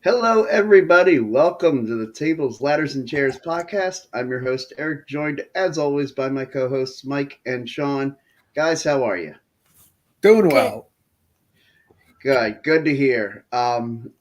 Hello, everybody. Welcome to the Tables, Ladders, and Chairs podcast. I'm your host, Eric, joined as always by my co hosts, Mike and Sean. Guys, how are you? Doing Good. well. Good. Good to hear.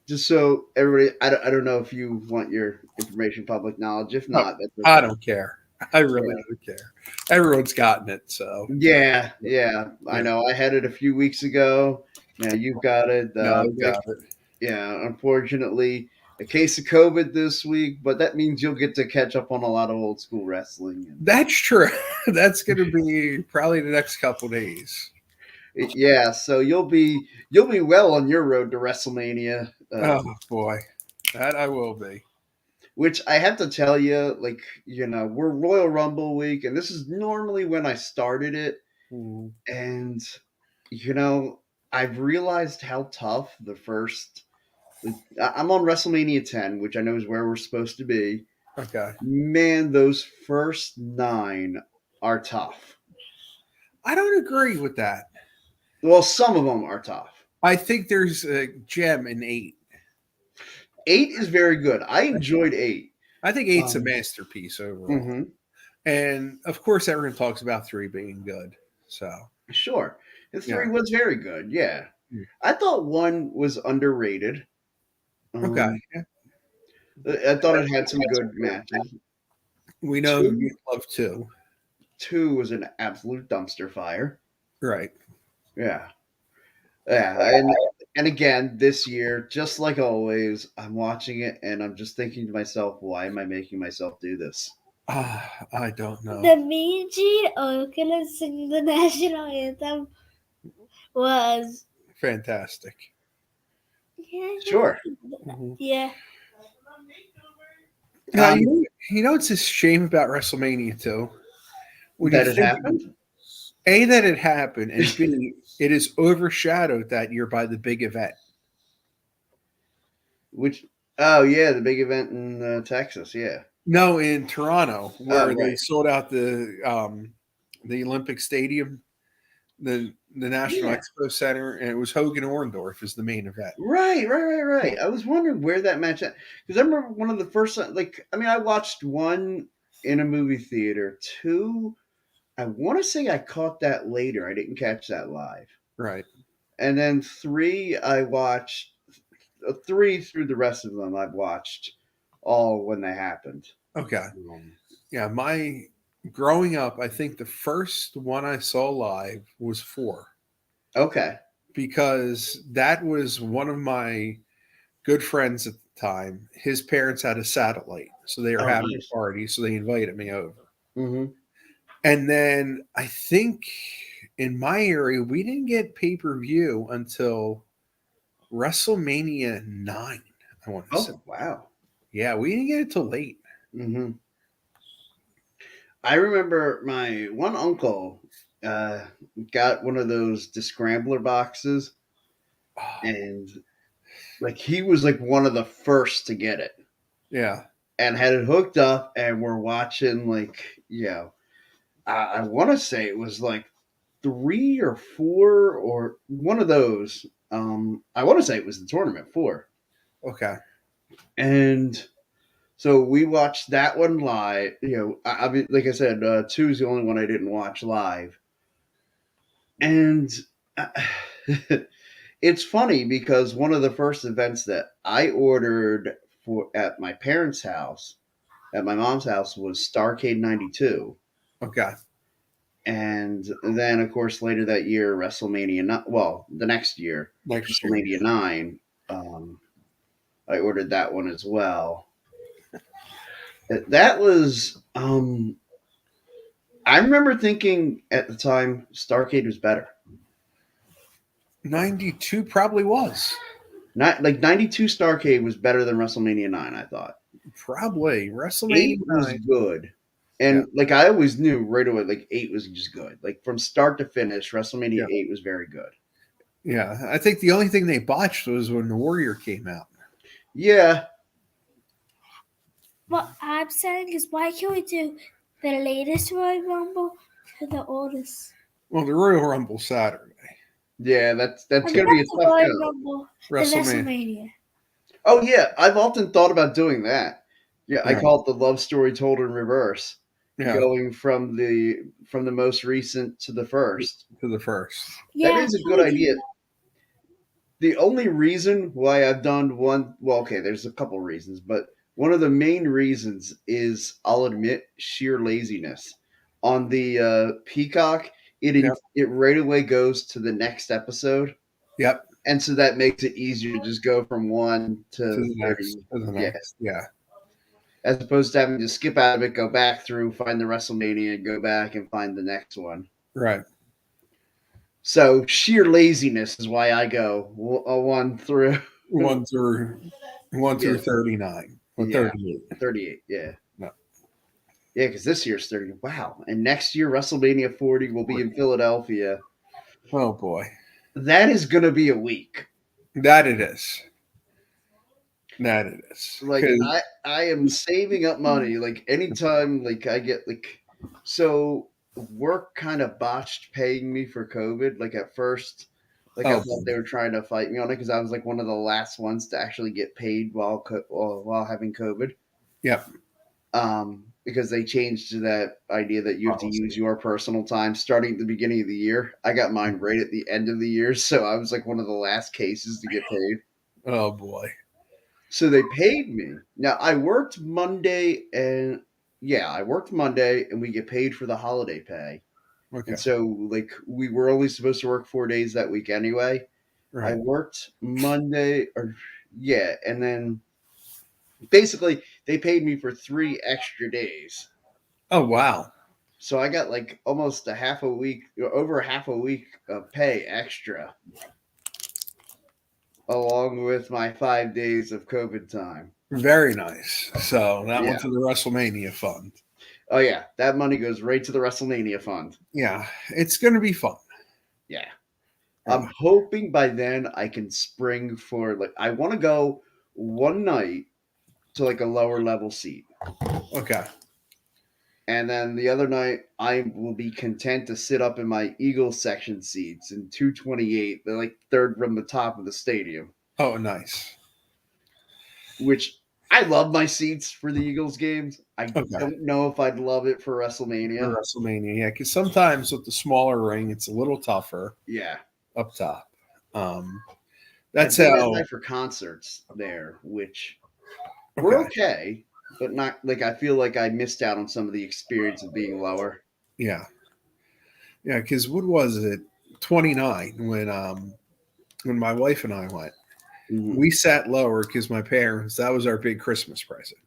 Just so everybody, I don't know if you want your information public knowledge. If No, not, that's I okay. don't care. I really don't care. Everyone's gotten it, so Yeah. I yeah. know. I had it a few weeks ago. Now you've got it. No, I Mike, got it. yeah, unfortunately, a case of COVID this week, but that means you'll get to catch up on a lot of old school wrestling. And That's true. That's going to be probably the next couple days. yeah, so you'll be well on your road to WrestleMania, Oh boy, that I will be. which I have to tell you, we're Royal Rumble week, and this is normally when I started it, Mm, and you know I've realized how tough the first. I'm on WrestleMania 10, which I know is where we're supposed to be. okay, Man, those first nine are tough. I don't agree with that. Well, some of them are tough. I think there's a gem in eight. Eight is very good. I enjoyed eight. I think eight's a Um, masterpiece overall, hmm and of course, everyone talks about three being good. So Sure. And yeah, three was very good. Yeah. Mm. I thought one was underrated. Okay. Um, Yeah. I thought it had some good matches. We know Two, you love two, two was an absolute dumpster fire. right? Yeah. Yeah. And again, this year, just like always, I'm watching it and I'm just thinking to myself, why am I making myself do this? I don't know. The Meiji Oculus singing the national anthem was Fantastic. yeah, Sure. Mhm. yeah. Now Um, you know what's a shame about WrestleMania too? When you that it think happened. A, that it happened, and B, it is overshadowed that year by the big event. Which, oh yeah, the big event in Texas. Yeah. No, in Toronto, Oh where they right. sold out the Olympic Stadium, the National Yeah. Expo Center, and it was Hogan Orndorff as the main event. Right. I was wondering where that match because I remember one of the first I watched one in a movie theater. Two, I want to say I caught that later. I didn't catch that live. Right. And then three, I watched three through the rest of them. I've watched all when they happened. Okay. Um, Yeah, my growing up, I think the first one I saw live was four okay. because that was one of my good friends at the time. His parents had a satellite, so they were Oh, having nice. a party, so they invited me over. Mm-hmm. And then I think in my area, we didn't get pay per view until WrestleMania 9. I want to say, Oh, wow. yeah, we didn't get it till late. Mm-hmm. I remember my one uncle uh, got one of those Discrambler boxes, Oh, and like he was like one of the first to get it, yeah, and had it hooked up, and we're watching I want to say it was like three or four or one of those. I want to say it was the tournament four, okay, and so we watched that one live. Like I said, two is the only one I didn't watch live. And uh, it's funny because one of the first events that I ordered for at my parents' house, at my mom's house, was Starcade '92, okay. and then of course later that year WrestleMania. Well, the next year Next year, WrestleMania 9. I ordered that one as well. That was. I remember thinking at the time Starcade was better. 92 probably was. Not like '92 Starcade was better than WrestleMania 9. I thought Probably WrestleMania 8 was 9. good, Yeah, and like I always knew right away, like 8 was just good. Like from start to finish, WrestleMania yeah, 8 was very good. yeah. I think the only thing they botched was when the Warrior came out. Yeah, What I'm saying is, why can't we do the latest Royal Rumble to the oldest? Well, the Royal Rumble Saturday, yeah, that's I mean, gonna be a not the tough Royal go. Rumble, the WrestleMania. WrestleMania. Oh yeah, I've often thought about doing that. Yeah, I Yeah, call it the love story told in reverse, yeah, going from the most recent to the first. to the first. That Yeah, is a I good would do idea. that. The only reason why I've done one, well, okay, there's a couple reasons, but one of the main reasons is, I'll admit, sheer laziness. On the Peacock, Yep, it right away goes to the next episode, yep. and so that makes it easier to just go from one To to the next, 30. to the Yeah, next. Yeah, as opposed to having to skip out of it, go back through, find the WrestleMania, go back and find the next one. right. So sheer laziness is why I go one through. One through one Yeah, through 39 or yeah, 38. 38. Yeah, No, yeah, because this year's 30. Wow, and next year WrestleMania 40 will be in Philadelphia. oh boy, That is gonna be a week. that it is. That it is. Like Because I am saving up money. Like anytime like I get like so work kind of botched paying me for COVID. Like at first, like I oh thought they boy, were trying to fight me on it because I was like one of the last ones to actually get paid while having COVID. yep. Because they changed to that idea that you have to use Policy. your personal time starting at the beginning of the year. I got mine right at the end of the year, so I was like one of the last cases to get paid. Oh boy. So they paid me. Now I worked Monday and yeah, I worked Monday and we get paid for the holiday pay. Okay. And so like we were only supposed to work 4 days that week anyway. I Right. worked Monday or yeah, and then basically they paid me for 3 extra days. Oh wow. So I got like almost a half a week, over a half a week of pay extra, along with my 5 days of COVID time. Very nice. So that went Yeah. to the WrestleMania fund. Oh yeah, that money goes right to the WrestleMania fund. Yeah, it's going to be fun. Yeah. I'm Yeah. hoping by then I can spring for like I want to go one night to like a lower level seat. Okay. And then the other night I will be content to sit up in my Eagles section seats in 228, the like third from the top of the stadium, Oh, nice. which I love my seats for the Eagles games. I Okay. don't know if I'd love it for For WrestleMania. WrestleMania, yeah, because sometimes with the smaller ring, it's a little tougher Yeah. up top. Um, I've that's been that how. high for concerts there, which were Okay. okay, but not like I feel like I missed out on some of the experience of being lower. Yeah. Yeah. Because what was it? 29 when my wife and I went. Mhm. We sat lower because my parents. That was our big Christmas present.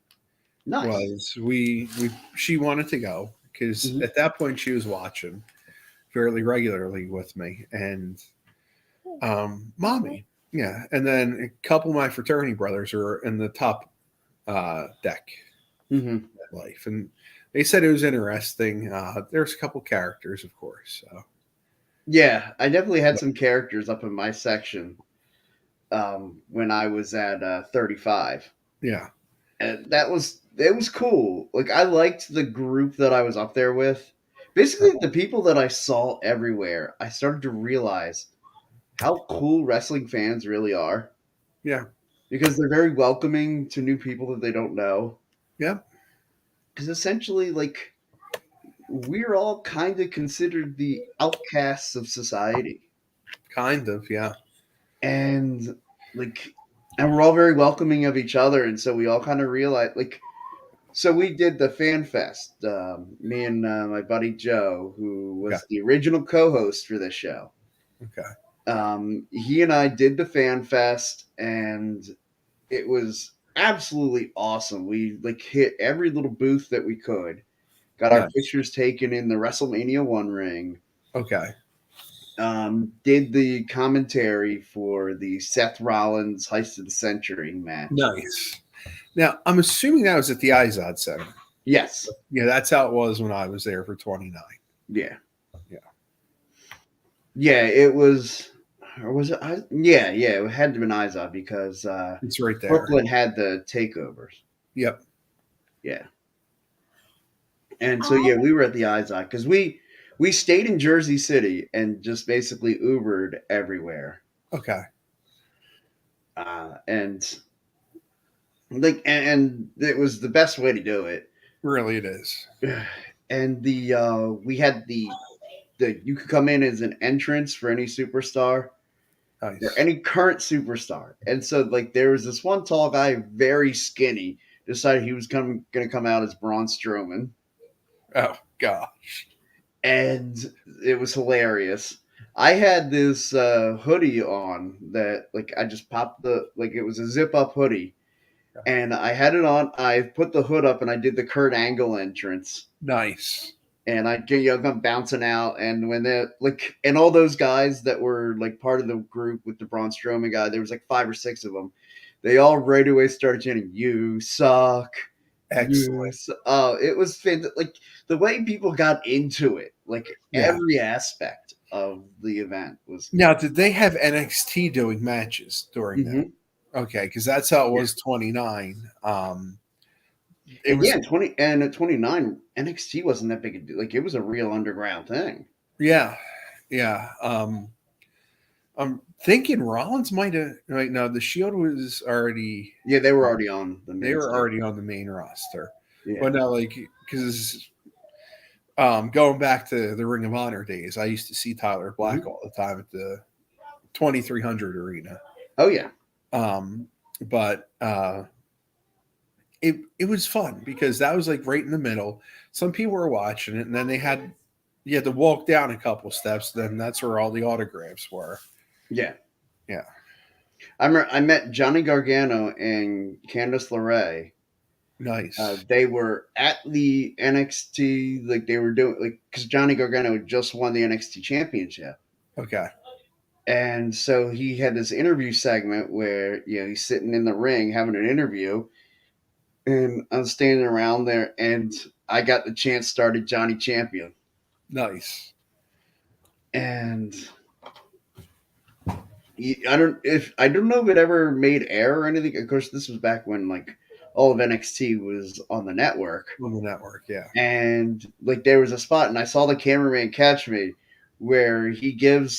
Nice. Was we she wanted to go because Mhm. at that point she was watching fairly regularly with me and mommy, yeah, and then a couple of my fraternity brothers are in the top deck Mhm. at life, and they said it was interesting. There's a couple characters, of course. So Yeah, I definitely had some characters up in my section when I was at 35, yeah, and that was it was cool. Like I liked the group that I was up there with. Basically, the people that I saw everywhere, I started to realize how cool wrestling fans really are yeah, because they're very welcoming to new people that they don't know. yeah, Because essentially, like we're all kind of considered the outcasts of society, kind of, yeah, and like, and we're all very welcoming of each other, and so we all kind of realize, like, so we did the fan fest. Me and my buddy Joe, who yeah, was the original co-host for this show. okay, He and I did the fan fest, and it was absolutely awesome. We like hit every little booth that we could. Got our nice, pictures taken in the WrestleMania one ring. okay, Did the commentary for the Seth Rollins Heist of the Century match. nice. Now I'm assuming that was at the Izod Center. Yes. Yeah, that's how it was when I was there for 29. Yeah. Yeah, Yeah, it was. Or was it? Yeah, yeah, it had to have been Izod because it's right there. Brooklyn had the takeovers. Yep. Yeah. And so yeah, we were at the Izod because we stayed in Jersey City and just basically Ubered everywhere. Okay. And like, and it was the best way to do it. Really, it is. And we had the you could come in as an entrance for any superstar or Nice. any current superstar. And so like there was this one tall guy, very skinny, decided he was gonna come out as Braun Strowman, Oh God. and it was hilarious. I had this hoodie on that like I just popped the like it was a zip up hoodie, and I had it on. I put the hood up and I did the Kurt Angle entrance, Nice. and I come bouncing out, and when they like and all those guys that were like part of the group with the Braun Strowman guy, there was like 5 or 6 of them. They all right away started chanting, "You suck." Excellent. Oh, it was fantastic. Like the way people got into it, like Yeah. every aspect of the event was. Now, did they have NXT doing matches during that? Mhm. Okay, because that's how it Yeah. was 29. It And was, yeah, at 29, NXT wasn't that big a deal. Like it was a real underground thing. yeah, yeah. I'm thinking Rollins might have, right now, the Shield was already, Yeah, they were already on the they main were stage. already on the main roster. Yeah. But now, like, because going back to the Ring of Honor days, I used to see Tyler Black Mhm. all the time at the 2300 arena. Oh yeah. Um, but it was fun because that was like right in the middle. Some people were watching it, and then you had to walk down a couple steps. Then that's where all the autographs were. Yeah. Yeah, I met Johnny Gargano and Candice LeRae. nice. They were at the NXT, like they were doing, like because Johnny Gargano just won the NXT championship, Okay, and so he had this interview segment where he's sitting in the ring having an interview, and I'm standing around there, and I got the chance started Johnny Champion, nice. and I don't know if it ever made air or anything. Of course, this was back when like all of NXT was on the network. On the network, yeah. And like there was a spot, and I saw the cameraman catch me where he gave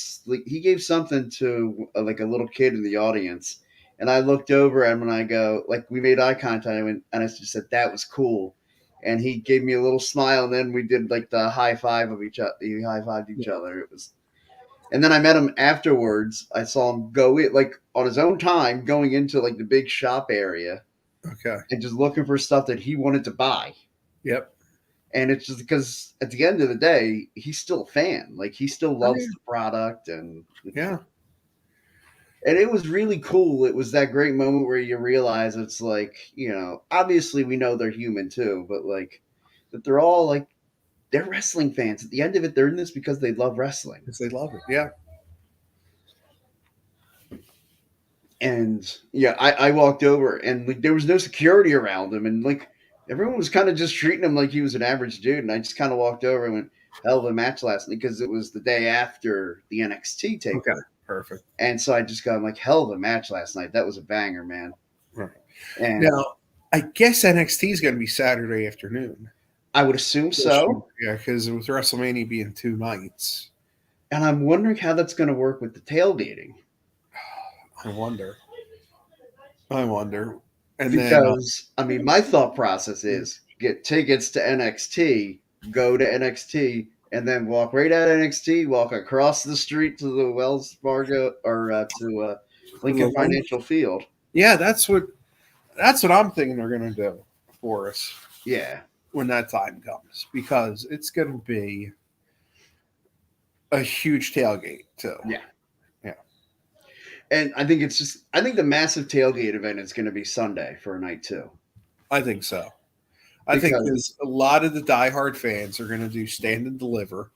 something to like a little kid in the audience, and I looked over at him and I go like we made eye contact, and I just said that was cool, and he gave me a little smile, and then we did like the high five of each other. We high fived each other. It was, and then I met him afterwards. I saw him go in like on his own time, going into like the big shop area Okay. and just looking for stuff that he wanted to buy. Yep. And it's just because at the end of the day, he's still a fan. Like he still Oh, loves yeah. the product, and Yeah. it was really cool. It was that great moment where you realize it's like obviously we know they're human too, but like that they're all like they're wrestling fans. At the end of it, they're in this because they love wrestling. Because they love it. Yeah. And yeah, I walked over and like there was no security around him, and like everyone was kind of just treating him like he was an average dude. And I just kind of walked over and went, "Hell of a match last night," because it was the day after the NXT Okay. takeover. Perfect. And so I just got, I'm like, hell of a match last night. That was a banger, man. Right. And Now, I guess NXT is going to be Saturday afternoon. I would assume so. Yeah, because with WrestleMania being 2 nights, And I'm wondering how that's going to work with the tailgating. I wonder. I wonder. And then, Because, I mean, my thought process is get tickets to NXT, go to NXT, and then walk right out of NXT, walk across the street to the Wells Fargo or to Lincoln Financial Field. yeah, that's what I'm thinking they're going to do for us Yeah. when that time comes, because it's going to be a huge tailgate too. Yeah. Yeah. And I think I think the massive tailgate event is going to be Sunday for a night too. I think so. I think because a lot of the diehard fans are going to do stand and deliver.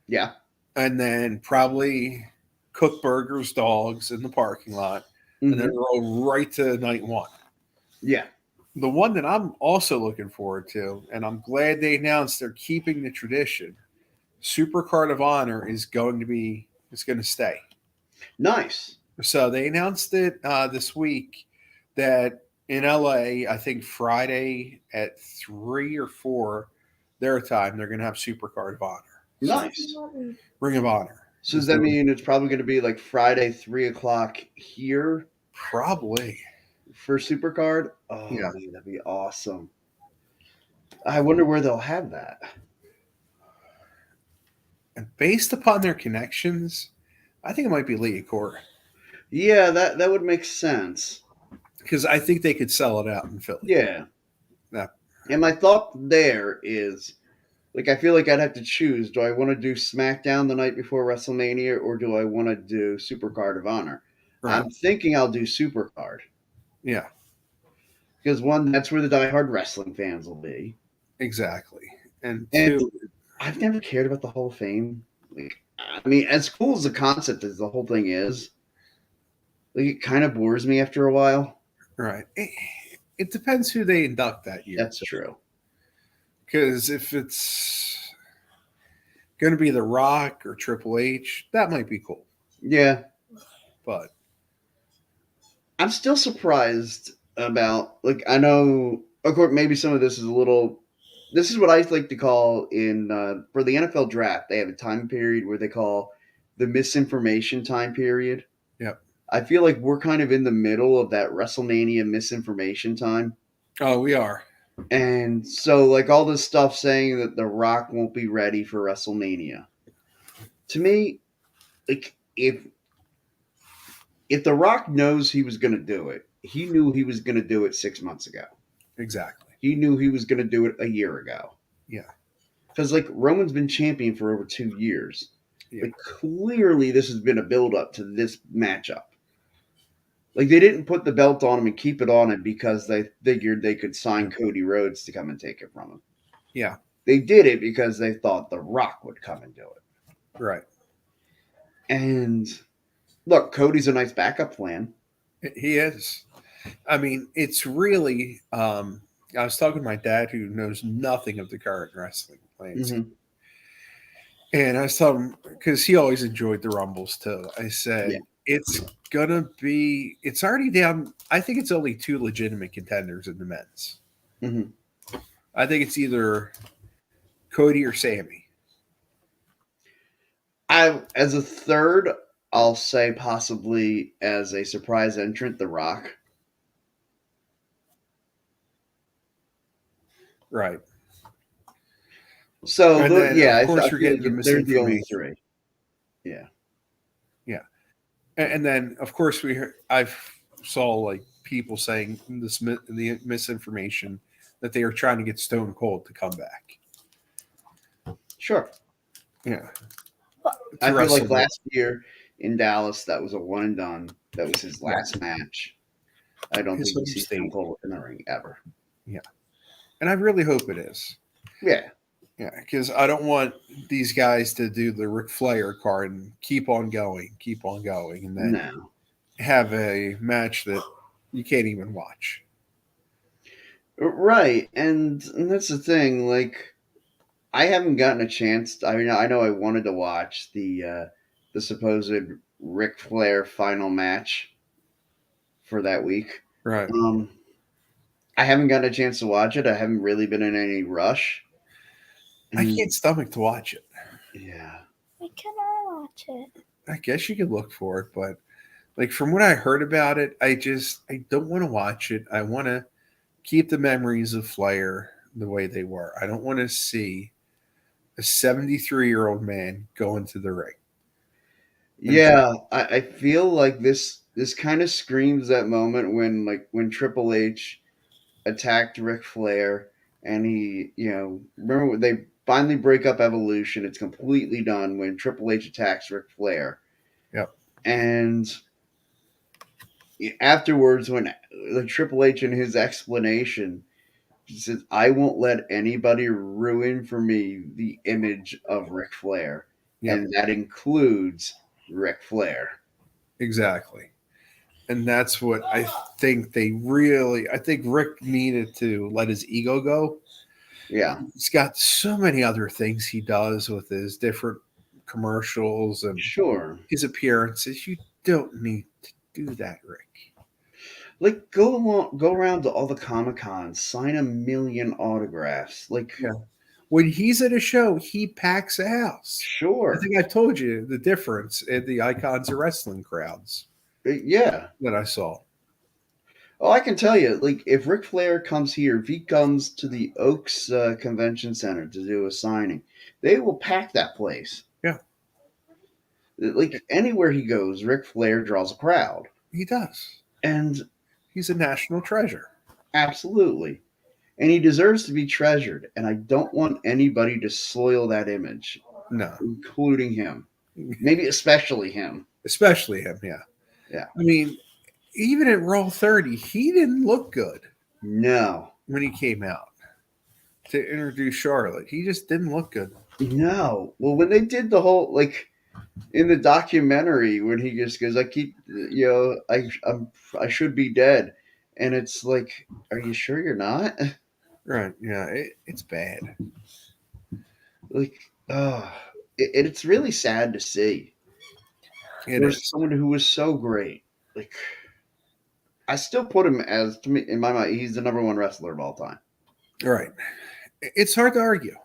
Yeah. And then probably cook burgers, dogs in the parking lot, and then roll right to night one. Yeah. The one that I'm also looking forward to, and I'm glad they announced they're keeping the tradition. Supercard of Honor is going to stay. Nice. So they announced it this week that in LA, I think Friday at 3 or 4 their time, they're going to have Supercard of Honor. Nice. Ring of Honor. So does that mean it's probably going to be like Friday 3 o'clock here? Probably. for Supercard. Oh Yeah. man, that'd be awesome. I wonder where they'll have that. And based upon their connections, I think it might be Leah Core Yeah, that would make sense. because I think they could sell it out in Philly. Yeah. Yeah. And my thought there is like I feel like I'd have to choose. Do I want to do SmackDown the night before WrestleMania or do I want to do Supercard of Honor? Right. I'm thinking I'll do Supercard Yeah. because one, that's where the diehard wrestling fans will be, Exactly. And and two, I've never cared about the Hall of Fame. Like, I mean, as cool as the concept as the whole thing is, like it kind of bores me after a while. right. It depends who they induct that year. That's true. Because if it's going to be The Rock or Triple H, that might be cool. Yeah, But I'm still surprised about like I know of course maybe some of this is a little this is what I like to call in for the NFL draft they have a time period where they call the misinformation time period. yeah. I feel like we're kind of in the middle of that WrestleMania misinformation time. Oh, we are. And so like all this stuff saying that The Rock won't be ready for WrestleMania. To me, like if The Rock knows he was going to do it, he knew he was going to do it 6 months ago. Exactly. He knew he was going to do it a year ago. Yeah. Because like Roman's been champion for over 2 years. Yeah. Like clearly this has been a build up to this matchup. Like they didn't put the belt on him and keep it on him because they figured they could sign Cody Rhodes to come and take it from him. Yeah. They did it because they thought The Rock would come and do it. Right. And look, Cody's a nice backup plan. He is. I mean, it's really. I was talking to my dad, who knows nothing of the current wrestling landscape, Mm-hmm. and I was telling him because he always enjoyed the Rumbles too. I said Yeah. it's gonna be. It's already down. I think it's only two legitimate contenders in the men's. Mm-hmm. I think it's either Cody or Sammy. As a third, I'll say possibly as a surprise entrant, The Rock. Right. So And then, yeah, of course, I you're feel getting the like they're the only misinformation. three. Yeah. Yeah. And then, of course, I've saw like people saying the misinformation that they are trying to get Stone Cold to come back. Sure. Yeah. I To feel like WrestleMania. last year in Dallas, that was a one and done. That was his last match. I don't His think we home see state. Stone Cold in the ring ever. Yeah. And I really hope it is. Yeah. Yeah, because I don't want these guys to do the Ric Flair card and keep on going, and then No. have a match that you can't even watch. Right. And that's the thing. Like, I haven't gotten a chance. I mean, I know I wanted to watch the supposed Ric Flair final match for that week. Right. I haven't gotten a chance to watch it. I haven't really been in any rush. I can't stomach to watch it. Yeah. Why can't I watch it? I guess you could look for it, but like from what I heard about it, I don't want to watch it. I want to keep the memories of Flair the way they were. I don't want to see a 73-year-old man go into the ring. Yeah, I feel like this kind of screams that moment when Triple H attacked Ric Flair and he, remember when they finally break up Evolution, it's completely done when Triple H attacks Ric Flair. Yep. And afterwards when the Triple H in his explanation he says, I won't let anybody ruin for me the image of Ric Flair. Yep. And that includes Ric Flair. Exactly. And that's what I think I think Rick needed to let his ego go. Yeah. He's got so many other things he does with his different commercials and Sure. his appearances. You don't need to do that, Rick. Like go around to all the Comic Cons, sign 1 million autographs. Like Yeah. When he's at a show, he packs a house. I sure. think I told you the difference in the Icons of Wrestling crowds Yeah. that I saw. Oh, I can tell you, like if Ric Flair comes here, if he comes to the Oaks Convention Center to do a signing, they will pack that place. Yeah, Like anywhere he goes, Ric Flair draws a crowd, he does. and He's a national treasure. absolutely, and he deserves to be treasured. And I don't want anybody to soil that image, No, including him, maybe especially him. especially him. Yeah, Yeah, I mean, even at Raw 30, he didn't look good no, when he came out to introduce Charlotte. He just didn't look good. no. Well, when they did the whole like in the documentary when he just goes, "I keep, I should be dead," and it's like, are you sure you're not? Right? Yeah, it's bad. Like, oh, it's really sad to see. It There was is. someone who was so great. Like, I still put him as to me in my mind, he's the number one wrestler of all time. Right. It's hard to argue.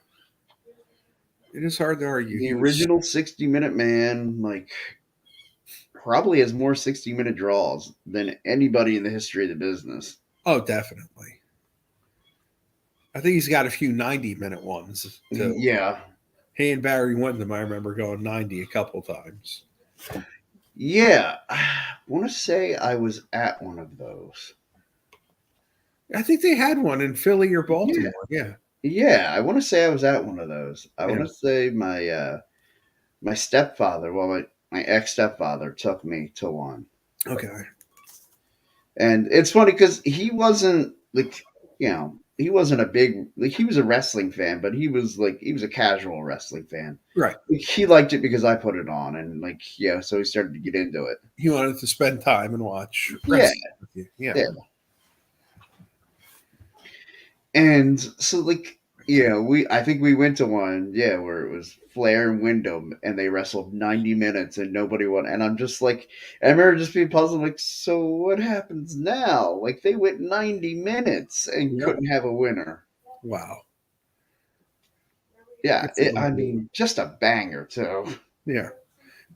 It is hard to argue. The He was. original 60-minute man, like, probably has more 60-minute draws than anybody in the history of the business. Oh, definitely. I think he's got a few 90-minute ones too. Yeah, He and Barry Windham, I remember going 90 a couple times. yeah. I want to say I was at one of those. I think they had one in Philly or Yeah, Baltimore. Yeah. yeah. I want to say I was at one of those. I Yeah. want to say my stepfather, well, my ex stepfather took me to one, Okay. and it's funny because he wasn't like he wasn't a big like he was a wrestling fan, but he was a casual wrestling fan. Right. Like, he liked it because I put it on, and like so he started to get into it. He wanted to spend time and watch Yeah, wrestling with you. Yeah. yeah. And so like we I think we went to one, where it was Flair and Wyndham and they wrestled 90 minutes and nobody won. And I'm just like I remember just being puzzled, like, so what happens now? Like they went 90 minutes and Yep. couldn't have a winner. Wow. Yeah, That's I unbelievable. mean, just a banger too. Yeah.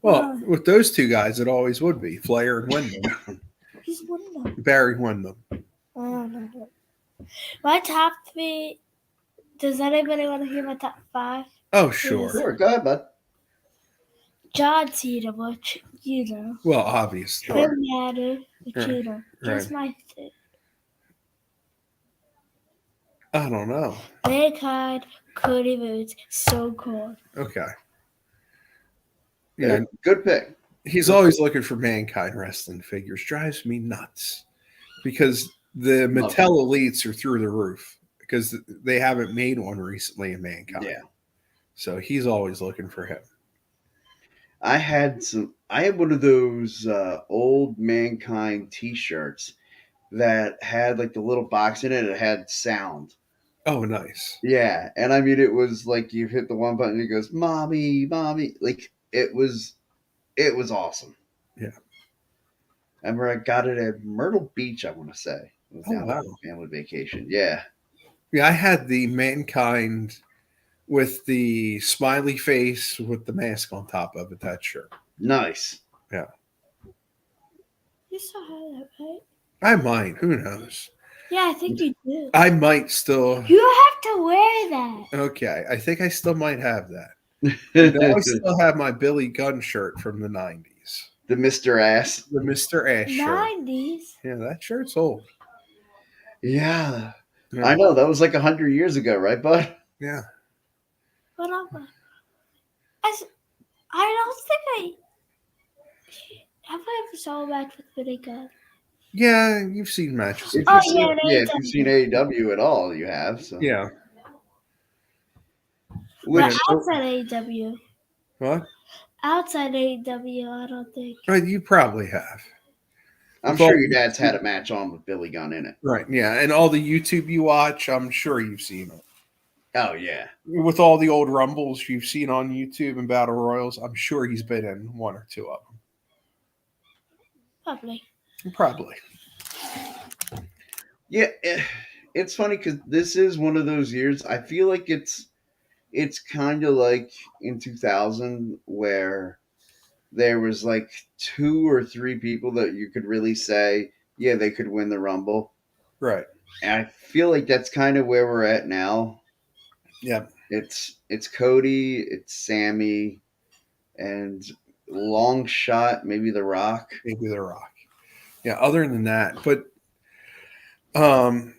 Well, with those two guys, it always would be Flair and Wyndham. He's one of them. Barry Windham. Oh, no. My top three. Does anybody want to hear my top five? Oh, sure. Sure, go ahead, bud. John Cena, which you know. Well, obviously. Sure. Bill Matter, which Right, you know. Here's right. my third. I don't know. Mankind, Cody Rhodes, so cool. Okay. Yeah, Good pick. he's always looking for Mankind wrestling figures. Drives me nuts because the Love Mattel elites are through the roof because they haven't made one recently in Mankind. Yeah. So he's always looking for him. I had one of those old Mankind T-shirts that had like the little box in it. It had sound. Oh, nice. Yeah, and I mean, it was like you hit the one button, and it goes, "Mommy, mommy!" Like it was awesome. Yeah. I remember I got it at Myrtle Beach. I want to say it was Oh, down there wow. on family vacation. Yeah, Yeah, I had the Mankind with the smiley face with the mask on top of it, that shirt. nice. Yeah. You still have that, right? I might. Who knows? Yeah, I think you do. I might still. You have to wear that. Okay. I think I still might have that. No, I still have my Billy Gunn shirt from the 90s. The Mr. Ass. The Mr. Ash shirt. 90s. Yeah, that shirt's old. Yeah, Yeah. I know that was like 100 years ago, right, bud? Yeah. But I don't think have I ever saw a match with Billy Gunn. Yeah, you've seen matches. If Oh, you've seen, yeah, if you've seen AEW at all, you have. So Yeah. But Which, outside AEW. What? Outside AEW, I don't think. Right, you probably have. I'm With sure all- your dad's had a match on with Billy Gunn in it. Right, yeah. And all the YouTube you watch, I'm sure you've seen it. Oh yeah, With all the old Rumbles you've seen on YouTube and Battle Royals, I'm sure he's been in one or two of them. Probably. Probably. yeah. It's funny because this is one of those years. I feel like it's kind of like in 2000 where there was like two or three people that you could really say, yeah, they could win the Rumble. Right. And I feel like that's kind of where we're at now. Yeah. It's Cody, it's Sammy, and long shot maybe The Rock. Maybe The Rock. Yeah. Other than that, but um,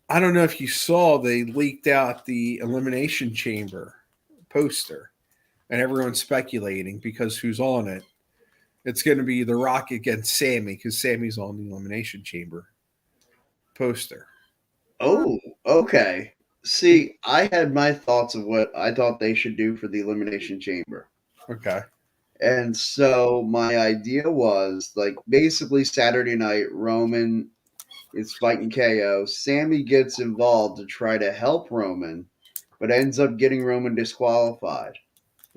I don't know if you saw they leaked out the Elimination Chamber poster, and everyone's speculating because who's on it. It's going to be The Rock against Sammy because Sammy's on the Elimination Chamber poster. Oh, okay. See, I had my thoughts of what I thought they should do for the Elimination Chamber. Okay. And so my idea was like basically Saturday night, Roman is fighting KO. Sammy gets involved to try to help Roman, but ends up getting Roman disqualified.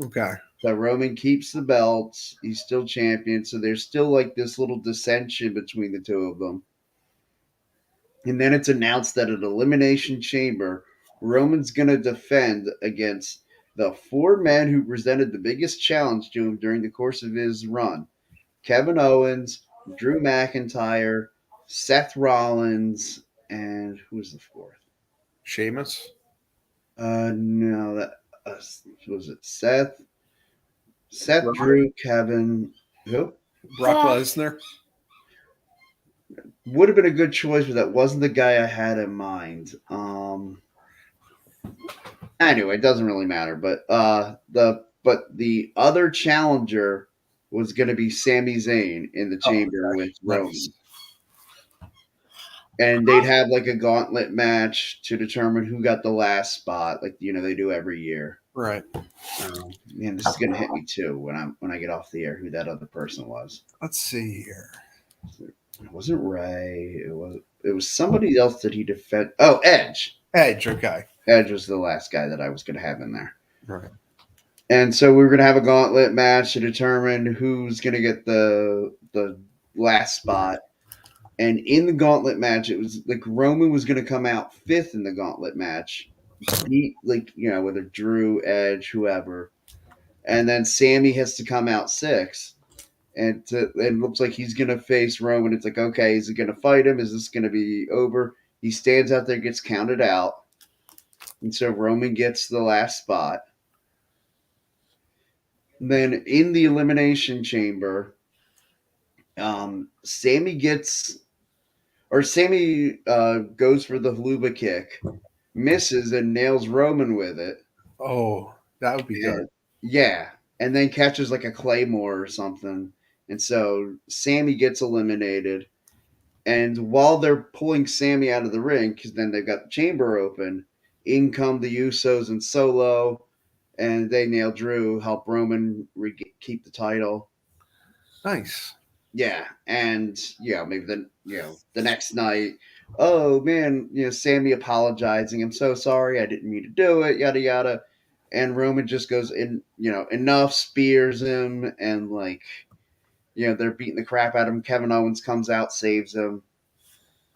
Okay. So Roman keeps the belts. He's still champion. So there's still like this little dissension between the two of them. And then it's announced that at Elimination Chamber, Roman's going to defend against the four men who presented the biggest challenge to him during the course of his run: Kevin Owens, Drew McIntyre, Seth Rollins, and who was the fourth? Sheamus. No, that was it. Seth, Brock, Drew, Kevin. Who Brock Yeah. Lesnar. would have been a good choice, but that wasn't the guy I had in mind. Anyway, it doesn't really matter. But the other challenger was going to be Sami Zayn in the Oh, chamber with nice. Roman, and they'd have like a gauntlet match to determine who got the last spot, like they do every year. Right. Man, this is going to hit me too when I get off the air. Who that other person was? Let's see here. It wasn't Ray. It was somebody else that he defended. Oh, Edge. Edge. Okay. Edge was the last guy that I was going to have in there. Right. And so we were going to have a gauntlet match to determine who's going to get the last spot. And in the gauntlet match, it was like Roman was going to come out fifth in the gauntlet match, beat whether Drew, Edge, whoever, and then Sammy has to come out sixth. And it looks like he's going to face Roman. It's like, okay, is he going to fight him? Is this going to be over? He stands out there, gets counted out. And so Roman gets the last spot. Then in the Elimination Chamber, Sammy goes for the haluva kick, misses and nails Roman with it. Oh, that would be good. Yeah, and then catches like a claymore or something. And so Sammy gets eliminated. And while they're pulling Sammy out of the ring, because then they've got the chamber open, in come the Usos and Solo, and they nail Drew, help Roman keep the title. Nice. Yeah, and maybe the next night, oh man, Sammy apologizing, I'm so sorry, I didn't mean to do it, yada yada, and Roman just goes in, enough, spears him, and they're beating the crap out of him. Kevin Owens comes out, saves him,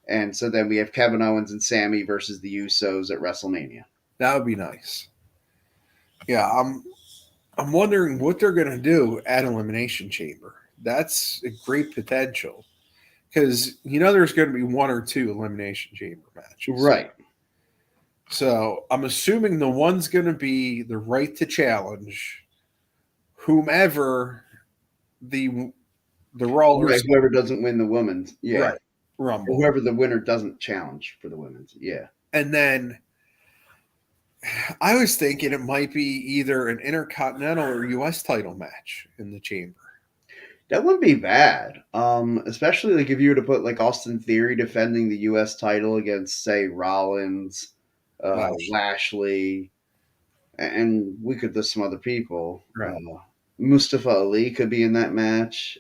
and so then we have Kevin Owens and Sammy versus the Usos at WrestleMania. That would be nice. Yeah, I'm wondering what they're going to do at Elimination Chamber. That's a great potential because there's going to be one or two Elimination Chamber matches. Right. So I'm assuming the one's going to be the right to challenge whomever the Raw Right, whoever doesn't win the women's, right, Rumble. Or whoever the winner doesn't challenge for the women's, yeah. And then I was thinking it might be either an Intercontinental or U.S. title match in the chamber. That wouldn't be bad, especially like if you were to put like Austin Theory defending the U.S. title against, say, Rollins, Lashley, and we could list some other people. Right. Mustafa Ali could be in that match.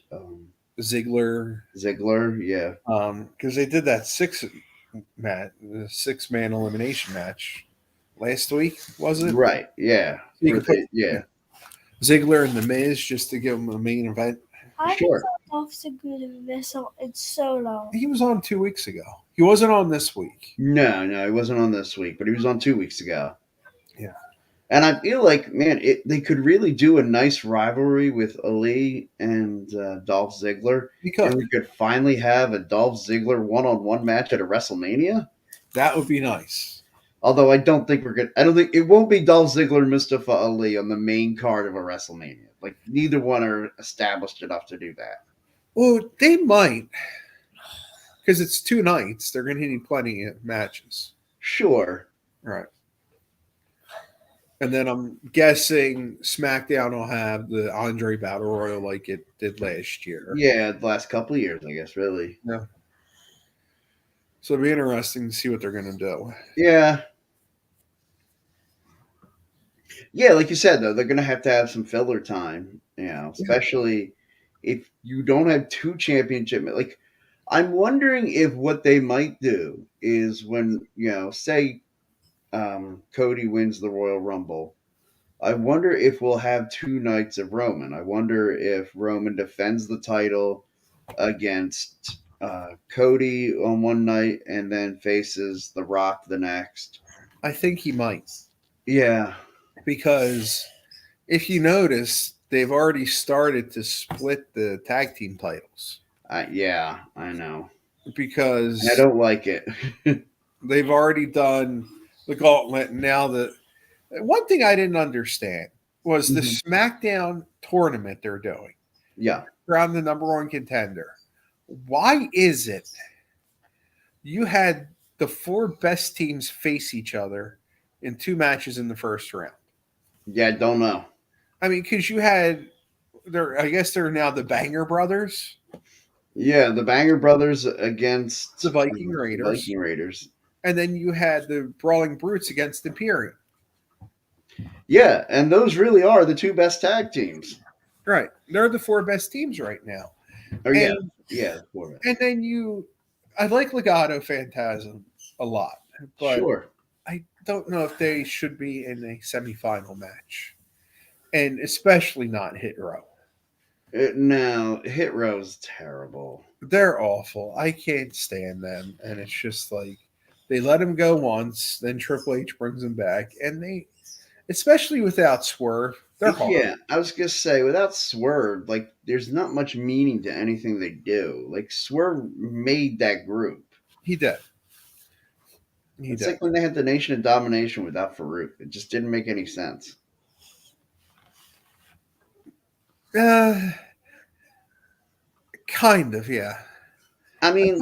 Ziggler, yeah. Because they did that six-man elimination match last week, was it? Right. Yeah. Ziggler and The Miz just to give them a main event. I Sure. Dolph Ziggler in this. It's so long. He was on 2 weeks ago. He wasn't on this week. No, he wasn't on this week, but he was on 2 weeks ago. Yeah. And I feel like, man, they could really do a nice rivalry with Ali and Dolph Ziggler, You and could. we could finally have a Dolph Ziggler one-on-one match at a WrestleMania. That would be nice. Although I don't think we're good. I don't think it won't be Dolph Ziggler and Mustafa Ali on the main card of a WrestleMania. Like neither one are established enough to do that. Well, they might, because it's 2 nights. They're going to need plenty of matches. Sure. Right. And then I'm guessing SmackDown will have the Andre Battle Royal like it did last year. Yeah, the last couple of years, I guess, really. Yeah. So it'll be interesting to see what they're going to do. Yeah. Yeah, like you said, though, they're going to have some filler time, especially if you don't have two championship. Like, I'm wondering if what they might do is when, say Cody wins the Royal Rumble, I wonder if we'll have 2 nights of Roman. I wonder if Roman defends the title against Cody on one night and then faces The Rock the next. I think he might. Yeah. Because if you notice, they've already started to split the tag team titles. Yeah, I know. Because And I don't like it. they've already done the gauntlet. Now, one thing I didn't understand was the SmackDown tournament they're doing. Yeah. Around the number one contender. Why is it you had the 4 best teams face each other in 2 matches in the first round? Yeah, I don't know. I mean, because you had, I guess they're now the Banger Brothers. Yeah, the Banger Brothers against the Viking Raiders. Viking Raiders. And then you had the Brawling Brutes against Imperium. Yeah, and those really are the 2 best tag teams. Right. They're the 4 best teams right now. Oh, yeah. Yeah. And then I like Legado Phantasm a lot, but sure. I don't know if they should be in a semifinal match, and especially not Hit Row. No, Hit Row's terrible. They're awful. I can't stand them, and it's just like they let them go once, then Triple H brings them back, and they, especially without Swerve, they're hard. Yeah, I was gonna say without Swerve, like there's not much meaning to anything they do. Like Swerve made that group. He did. It's like when they had the Nation of Domination without Farouk. It just didn't make any sense. Kind of, yeah. I mean,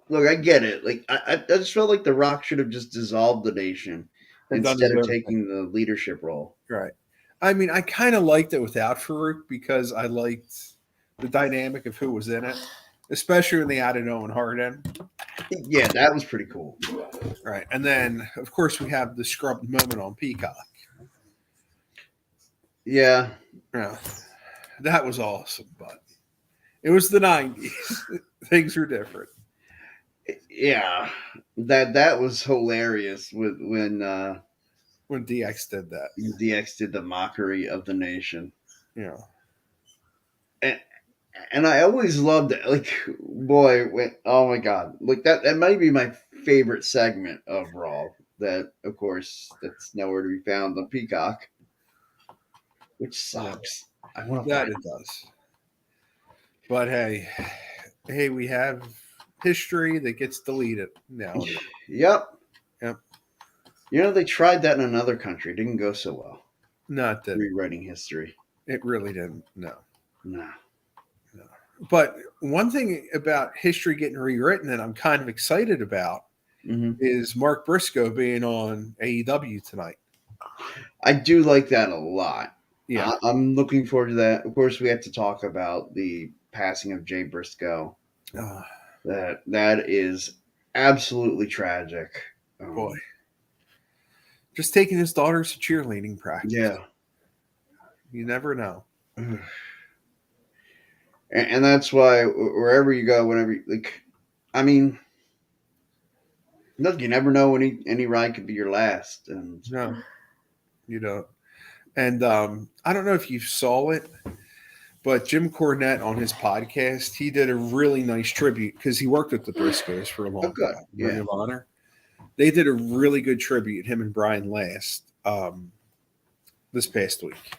look, I get it. Like, I just felt like The Rock should have just dissolved the Nation instead of taking the leadership role. Right. I mean, I kind of liked it without Farouk because I liked the dynamic of who was in it, especially when they added Owen Hart in. Yeah, that was pretty cool. Right. And then, of course, we have the scrubbed moment on Peacock. Yeah. Yeah. That was awesome, but it was the 90s. Things were different. Yeah. That was hilarious when DX did that. DX did the mockery of the Nation. Yeah. And I always loved it. Like, boy, oh my God. Like, that might be my favorite segment of Raw. That, of course, that's nowhere to be found on Peacock. Which sucks. I want to that it does. But hey, we have history that gets deleted now. Yep. Yep. They tried that in another country. It didn't go so well. Not that rewriting history. It really didn't. No. No. But one thing about history getting rewritten that I'm kind of excited about is Mark Briscoe being on AEW tonight. I do like that a lot. Yeah. I'm looking forward to that. Of course, we have to talk about the passing of Jay Briscoe. That is absolutely tragic. Boy. Just taking his daughters to cheerleading practice. Yeah. You never know. And that's why wherever you go, whenever, you never know when any ride could be your last. And no, you don't. And I don't know if you saw it, but Jim Cornette on his podcast, he did a really nice tribute because he worked with the Briscoes for a long time. Ring of Honor. They did a really good tribute, him and Brian Last. this past week.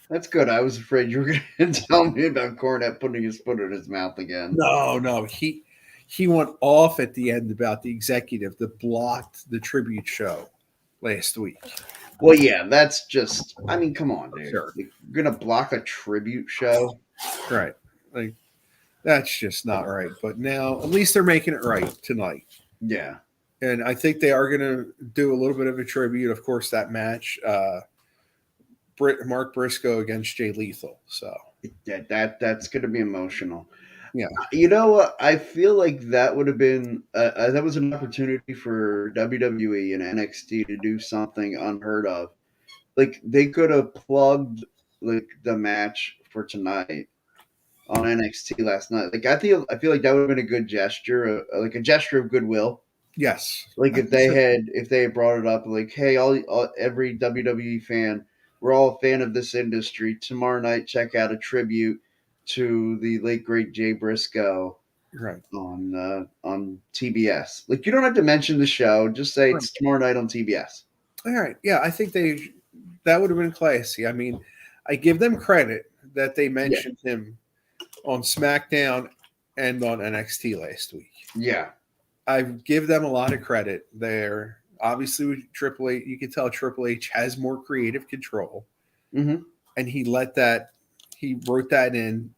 That's good. I was afraid you were going to tell me about Cornette putting his foot in his mouth again. No, he went off at the end about the executive that blocked the tribute show last week. Well, yeah, that's just. I mean, come on, dude. Sure. Like, you're going to block a tribute show? Right. Like that's just not right. But now at least they're making it right tonight. Yeah. And I think they are going to do a little bit of a tribute. Of course, that match, Mark Briscoe against Jay Lethal. So Yeah, that's going to be emotional. yeah, You know what? I feel like that would have been that was an opportunity for WWE and NXT to do something unheard of. Like they could have plugged like the match for tonight on NXT last night. Like I feel like that would have been a good gesture, like a gesture of goodwill. yes, Like if they had brought it up, like, hey, all every WWE fan, we're all a fan of this industry. Tomorrow night, check out a tribute to the late great Jay Briscoe right, on TBS. Like you don't have to mention the show; just say right. it's tomorrow night on TBS. All right, yeah, I think that would have been classy. I mean, I give them credit that they Yeah, mentioned him on SmackDown and on NXT last week. yeah, I give them a lot of credit there. Obviously, with Triple H, you can tell Triple H has more creative control, hmm and he wrote that in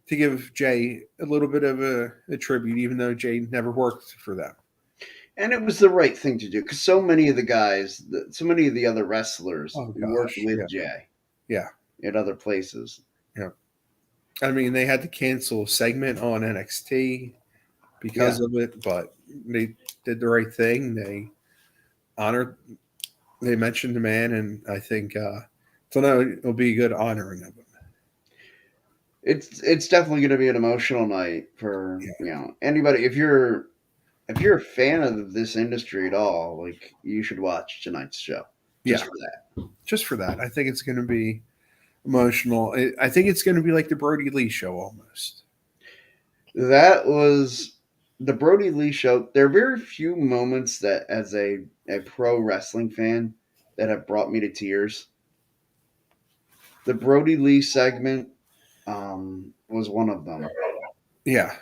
to give Jay a little bit of a tribute, even though Jay never worked for them. and it was the right thing to do because so many of the guys, so many of the other wrestlers Oh worked gosh, with yeah, Jay yeah, at other places. yeah. I mean, they had to cancel a segment on NXT Yeah, because of it, but they did the right thing. They honored, they mentioned the man, and I think it'll be a good honoring of him. it's definitely going to be an emotional night for Yeah, anybody. If you're a fan of this industry at all, like you should watch tonight's show just yeah. for that. Just for that, I think it's going to be emotional. I think it's going to be like the Brody Lee show almost. That was the Brody Lee show. There are very few moments that, as a pro wrestling fan, that have brought me to tears. The Brody Lee segment was one of them. Yeah.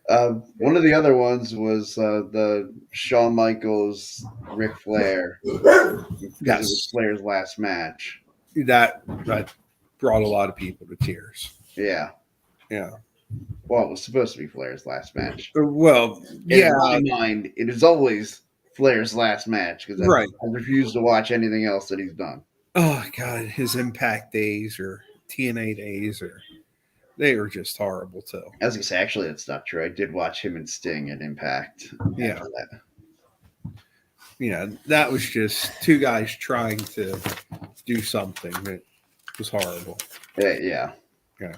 One of the other ones was the Shawn Michaels Ric Flair because it was Yes. Flair's last match. That brought a lot of people to tears. Yeah. Yeah. Well, it was supposed to be Flair's last match. Well, In yeah. my mind, it is always Flair's last match because Right. I refuse to watch anything else that he's done. Oh God, his Impact days or TNA days they were just horrible too. I was gonna say, actually, that's not true. I did watch him and Sting at Impact. Yeah. After that. Yeah, that was just two guys trying to do something that was horrible. Yeah. Yeah.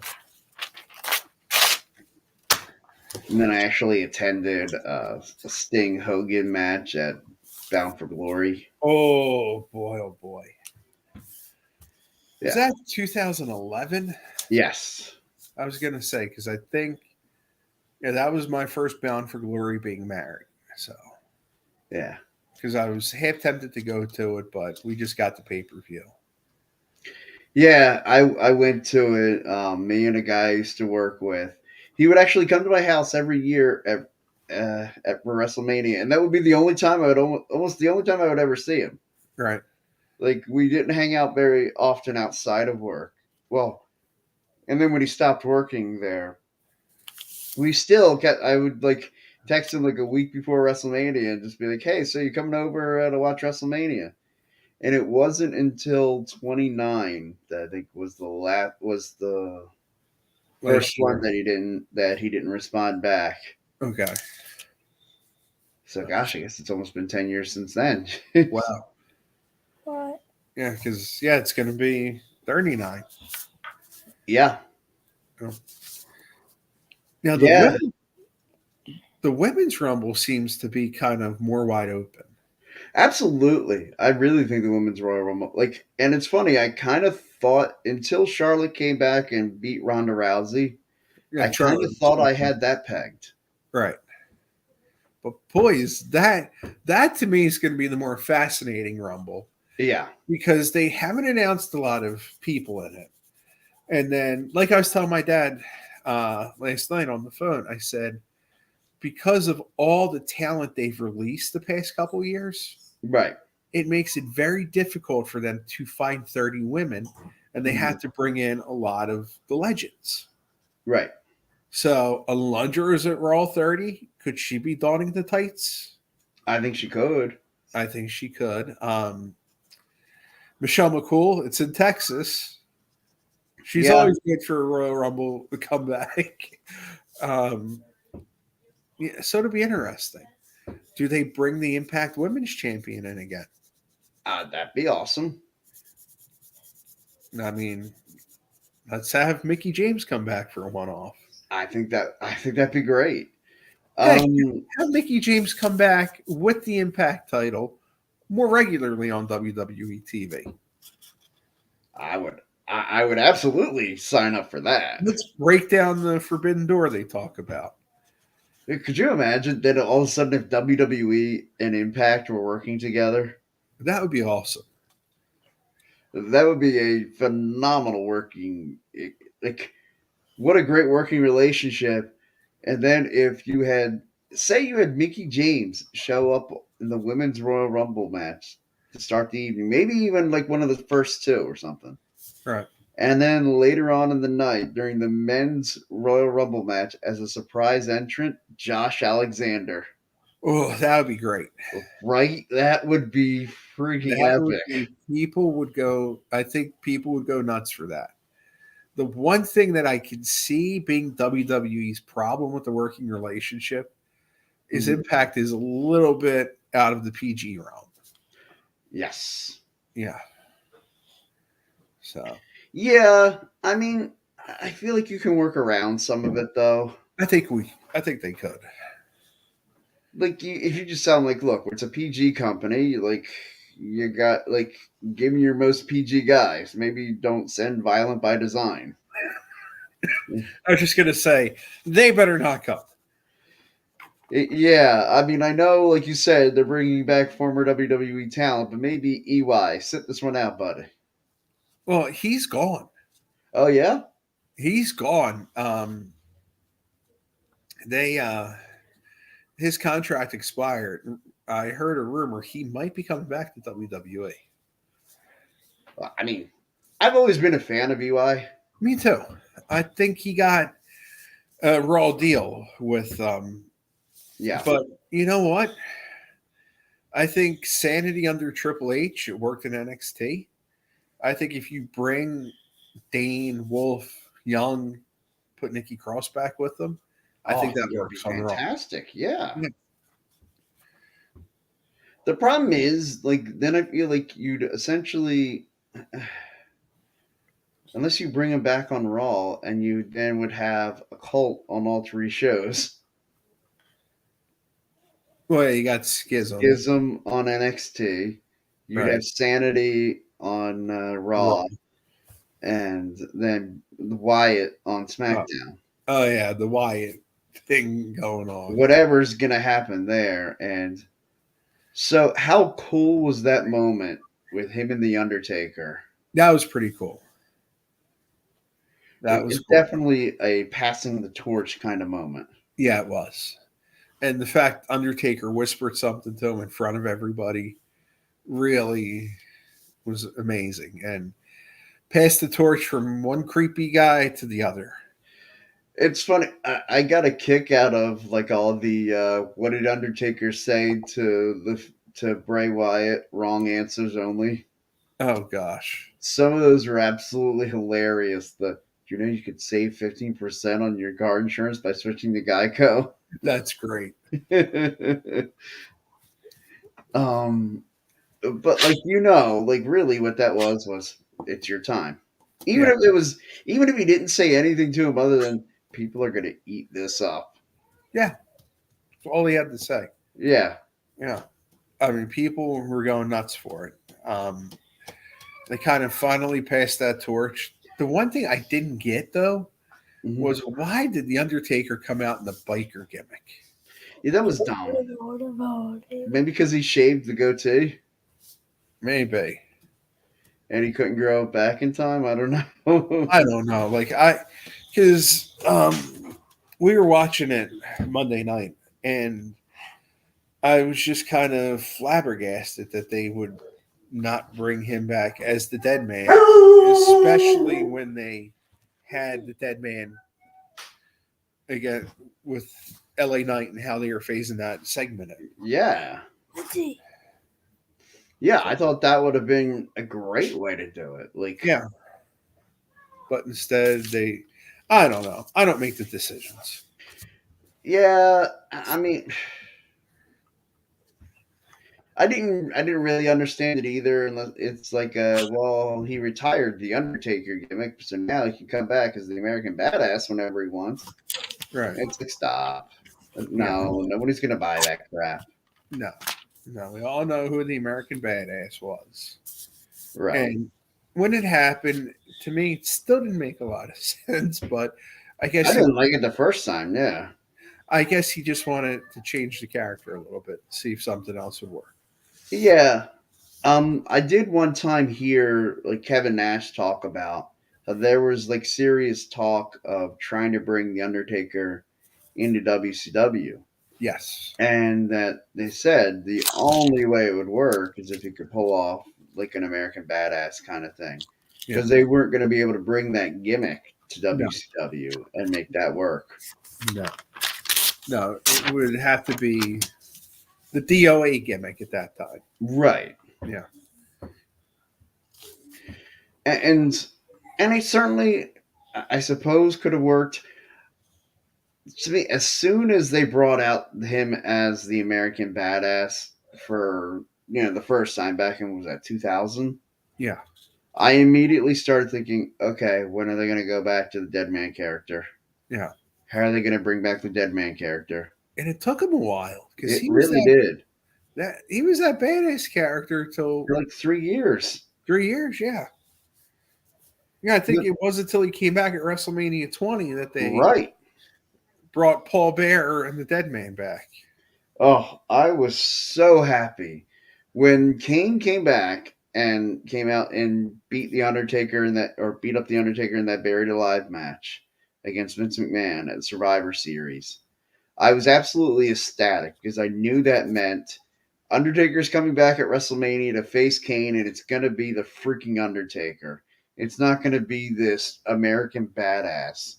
And then I actually attended a Sting Hogan match at Bound for Glory. Oh boy, oh boy. Yeah. Is that 2011? Yes. I was gonna say because I think that was my first Bound for Glory being married. So Yeah. because I was half tempted to go to it, but we just got the pay-per-view. Yeah, I went to it. Me and a guy I used to work with. He would actually come to my house every year at for WrestleMania, and that would be the only time I would almost the only time I would ever see him. Right. Like we didn't hang out very often outside of work. Well, and then when he stopped working there, we still kept. I would like text him like a week before WrestleMania and just be like, "Hey, so you coming over to watch WrestleMania?" And it wasn't until 29 that I think was the first Last one year. that he didn't respond back. Okay. So gosh, I guess it's almost been 10 years since then. Wow. What? Yeah, because it's going to be 39. Yeah. Now Yeah. the women's rumble seems to be kind of more wide open. Absolutely. I really think the women's Royal Rumble and it's funny, I kind of thought until Charlotte came back and beat Ronda Rousey, Yeah, I kind of thought I had that pegged. right. But boys, that to me is going to be the more fascinating rumble Yeah. because they haven't announced a lot of people in it. And then, like I was telling my dad last night on the phone, I said, because of all the talent they've released the past couple years, Right. it makes it very difficult for them to find 30 women, and they Mhm. have to bring in a lot of the legends. Right. So, a Lunger is at Raw 30. Could she be donning the tights? I think she could. I think she could. Michelle McCool, it's in Texas. She's Yeah. always good for a Royal Rumble to come back. um, yeah, so it'll be interesting. Do they bring the Impact Women's Champion in again? That'd be awesome. I mean, let's have Mickey James come back for a one-off. I think that'd be great. Heck, Um, have Mickey James come back with the Impact title more regularly on WWE TV. I would I would absolutely sign up for that. Let's break down the forbidden door they talk about. Could you imagine that all of a sudden if WWE and Impact were working together? That would be awesome. That would be a phenomenal working like what a great working relationship. And then if you had say you had Mickey James show up in the women's Royal Rumble match to start the evening, maybe even like one of the first two or something. Right. And then later on in the night, during the men's Royal Rumble match, as a surprise entrant, Josh Alexander. Oh, that would be great. Right? That would be freaking That would epic. be, people would go, I think people would go nuts for that. The one thing that I can see being WWE's problem with the working relationship is Mhm. Impact is a little bit out of the PG realm. Yes. Yeah. So Yeah. I mean, I feel like you can work around some of it though. I think they could. Like, if you just sound like, look, it's a PG company, like, you got, like, give me your most PG guys. Maybe don't send Violent by Design. I was just gonna say they better not come. Yeah, I mean, I know, like you said, they're bringing back former WWE talent, but maybe EY, sit this one out, buddy. Well, he's gone. Oh yeah, He's gone. They his contract expired. I heard a rumor he might be coming back to WWE. I mean, I've always been a fan of EY. Me too. I think he got a raw deal with Yeah. but you know what? I think Sanity under Triple H, it worked in NXT. I think if you bring Dane, Wolf, Young, put Nikki Cross back with them, I Oh, think I that think it would be works on Raw. fantastic. Yeah. Yeah. The problem is, like, then I feel like you'd essentially, unless you bring him back on Raw, and you then would have a cult on all three shows. Well, yeah, you got Schism. Schism on NXT. You'd Right. have Sanity on Raw. Raw, and then Wyatt on Oh, SmackDown. oh yeah, the Wyatt thing going on. Whatever's gonna happen there, and so how cool was that moment with him and the Undertaker? That was pretty cool. That was It's cool. definitely a passing the torch kind of moment. Yeah, it was. And the fact Undertaker whispered something to him in front of everybody really was amazing. And passed the torch from one creepy guy to the other. It's funny. I got a kick out of like all the what did Undertaker say to Bray Wyatt? Wrong answers only. Oh gosh. Some of those are absolutely hilarious. You know you could save 15% on your car insurance by switching to Geico. That's great. um, but like like really what that was it's your time. Yeah. Even if he didn't say anything to him other than people are gonna eat this up. Yeah. That's all he had to say. Yeah. Yeah. I mean, people were going nuts for it. They kind of finally passed that torch. The one thing I didn't get though Mhm. was why did the Undertaker come out in the biker gimmick? Yeah, that was dumb. Maybe because he shaved the goatee. Maybe. and he couldn't grow it back in time. I don't know. I don't know. Because we were watching it Monday night, and I was just kind of flabbergasted that they would not bring him back as the dead man, especially when they had the dead man again with LA Knight and how they were phasing that segment in. Yeah, Let's see. yeah, I thought that would have been a great way to do it. Like, Yeah, but instead I don't know. I don't make the decisions. yeah, I mean, I didn't really understand it either. Unless it's like, well, he retired the Undertaker gimmick, so now he can come back as the American Badass whenever he wants. Right. It's like, stop. Yeah. No, nobody's gonna buy that crap. No. No. We all know who the American Badass was. Right. And when it happened, to me, it still didn't make a lot of sense. But I I guess he, didn't like it the first time. Yeah. I guess he just wanted to change the character a little bit, see if something else would work. Yeah. I did one time hear like Kevin Nash talk about how there was like serious talk of trying to bring the Undertaker into WCW, Yes. and that they said the only way it would work is if he could pull off like an American Badass kind of thing, Yeah. because they weren't going to be able to bring that gimmick to No. WCW and make that work. No. No. It would have to be the DOA gimmick at that time. Right. Yeah. And it certainly, I suppose, could have worked. To me, as soon as they brought out him as the American Badass for the first time back in, was that 2000? Yeah. I immediately started thinking, okay, when are they going to go back to the Dead Man character? Yeah. How are they going to bring back the Dead Man character? And it took him a while because It really did. he was that badass character till For like 3 years. 3 years. Yeah. Yeah, I think Yep. it wasn't until he came back at WrestleMania 20 that they Right. brought Paul Bearer and the Dead Man back. Oh, I was so happy when Kane came back and came out and beat the Undertaker in that, or beat up the Undertaker in that Buried Alive match against Vince McMahon at Survivor Series. I was absolutely ecstatic because I knew that meant Undertaker's coming back at WrestleMania to face Kane, and it's going to be the freaking Undertaker. It's not going to be this American Badass.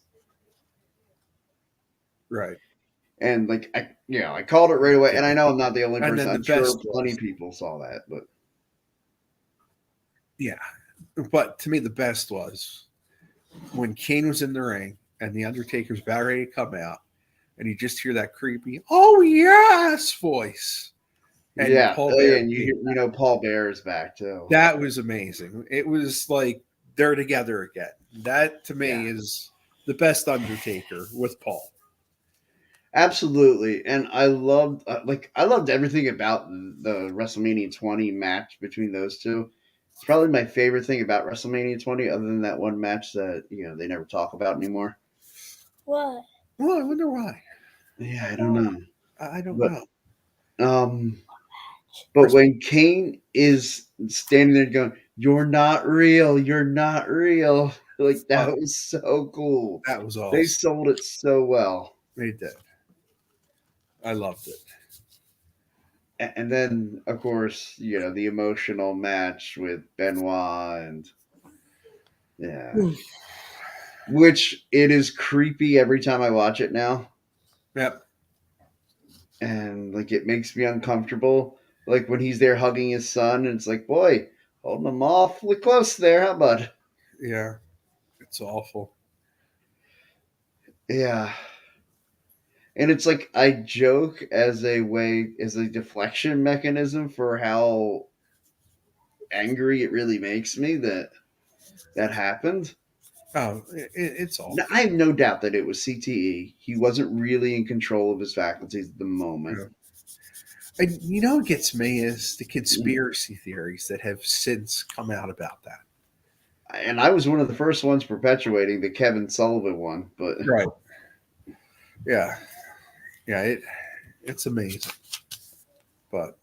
Right. And like I called it right away. Yeah. And I know I'm not the only And person. then the I'm sure best plenty was, of people saw that, but yeah. But to me, the best was when Kane was in the ring and the Undertaker's about ready to come out, and you just hear that creepy "Oh yes" voice, and yeah. Paul Oh, yeah, Bearer. and Paul Bear is back too. That was amazing. It was like they're together again. That to me Yeah. is the best Undertaker with Paul. Absolutely, and I loved everything about the WrestleMania 20 match between those two. It's probably my favorite thing about WrestleMania 20, other than that one match that they never talk about anymore. What? Well, I wonder why. Yeah, I don't know, I don't but know. um, but when Kane is standing there going, "You're not real, you're not real," like that was so cool. That was They awesome. sold it so well. They did. I loved it. And then, of course, the emotional match with Benoit, and yeah, which it is creepy every time I watch it now, Yep. and like it makes me uncomfortable. Like when he's there hugging his son, and it's like, boy, holding him awfully close there, huh, bud? Yeah. It's awful. Yeah. And it's like I joke as a deflection mechanism for how angry it really makes me that happened. Oh, it's Now, awful. I have no doubt that it was CTE. He wasn't really in control of his faculties at the moment. Yeah. And what gets me is the conspiracy theories that have since come out about that. And I was one of the first ones perpetuating the Kevin Sullivan one, but Right. Yeah. Yeah. It's amazing. But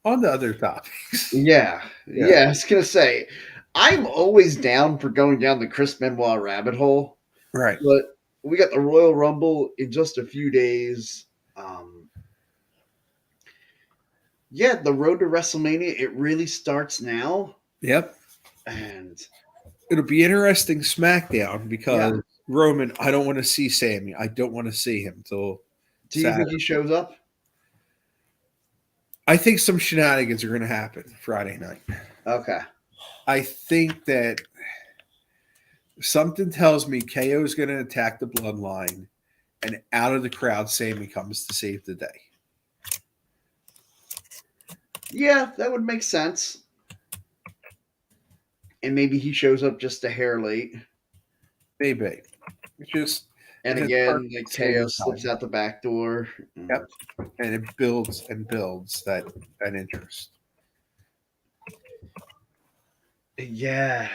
On the other topics. Yeah, Yeah. yeah. I was gonna say, I'm always down for going down the Chris Benoit rabbit hole, Right. but we got the Royal Rumble in just a few days. Um, yeah, the road to WrestleMania it really starts now, Yep. and It'll be interesting SmackDown yeah. because Roman, I don't want to see Sammy. I don't want to see him till Do you think Saturday. he shows up? I think some shenanigans are going to happen Friday night. Okay. I think that something tells me KO is going to attack the bloodline, and out of the crowd, Sammy comes to save the day. Yeah, that would make sense. And maybe he shows up just a hair late. Maybe. It's just And it has again, perfect like Sammy KO slips time. out the back door. Yep. And it builds and builds that interest. Yeah.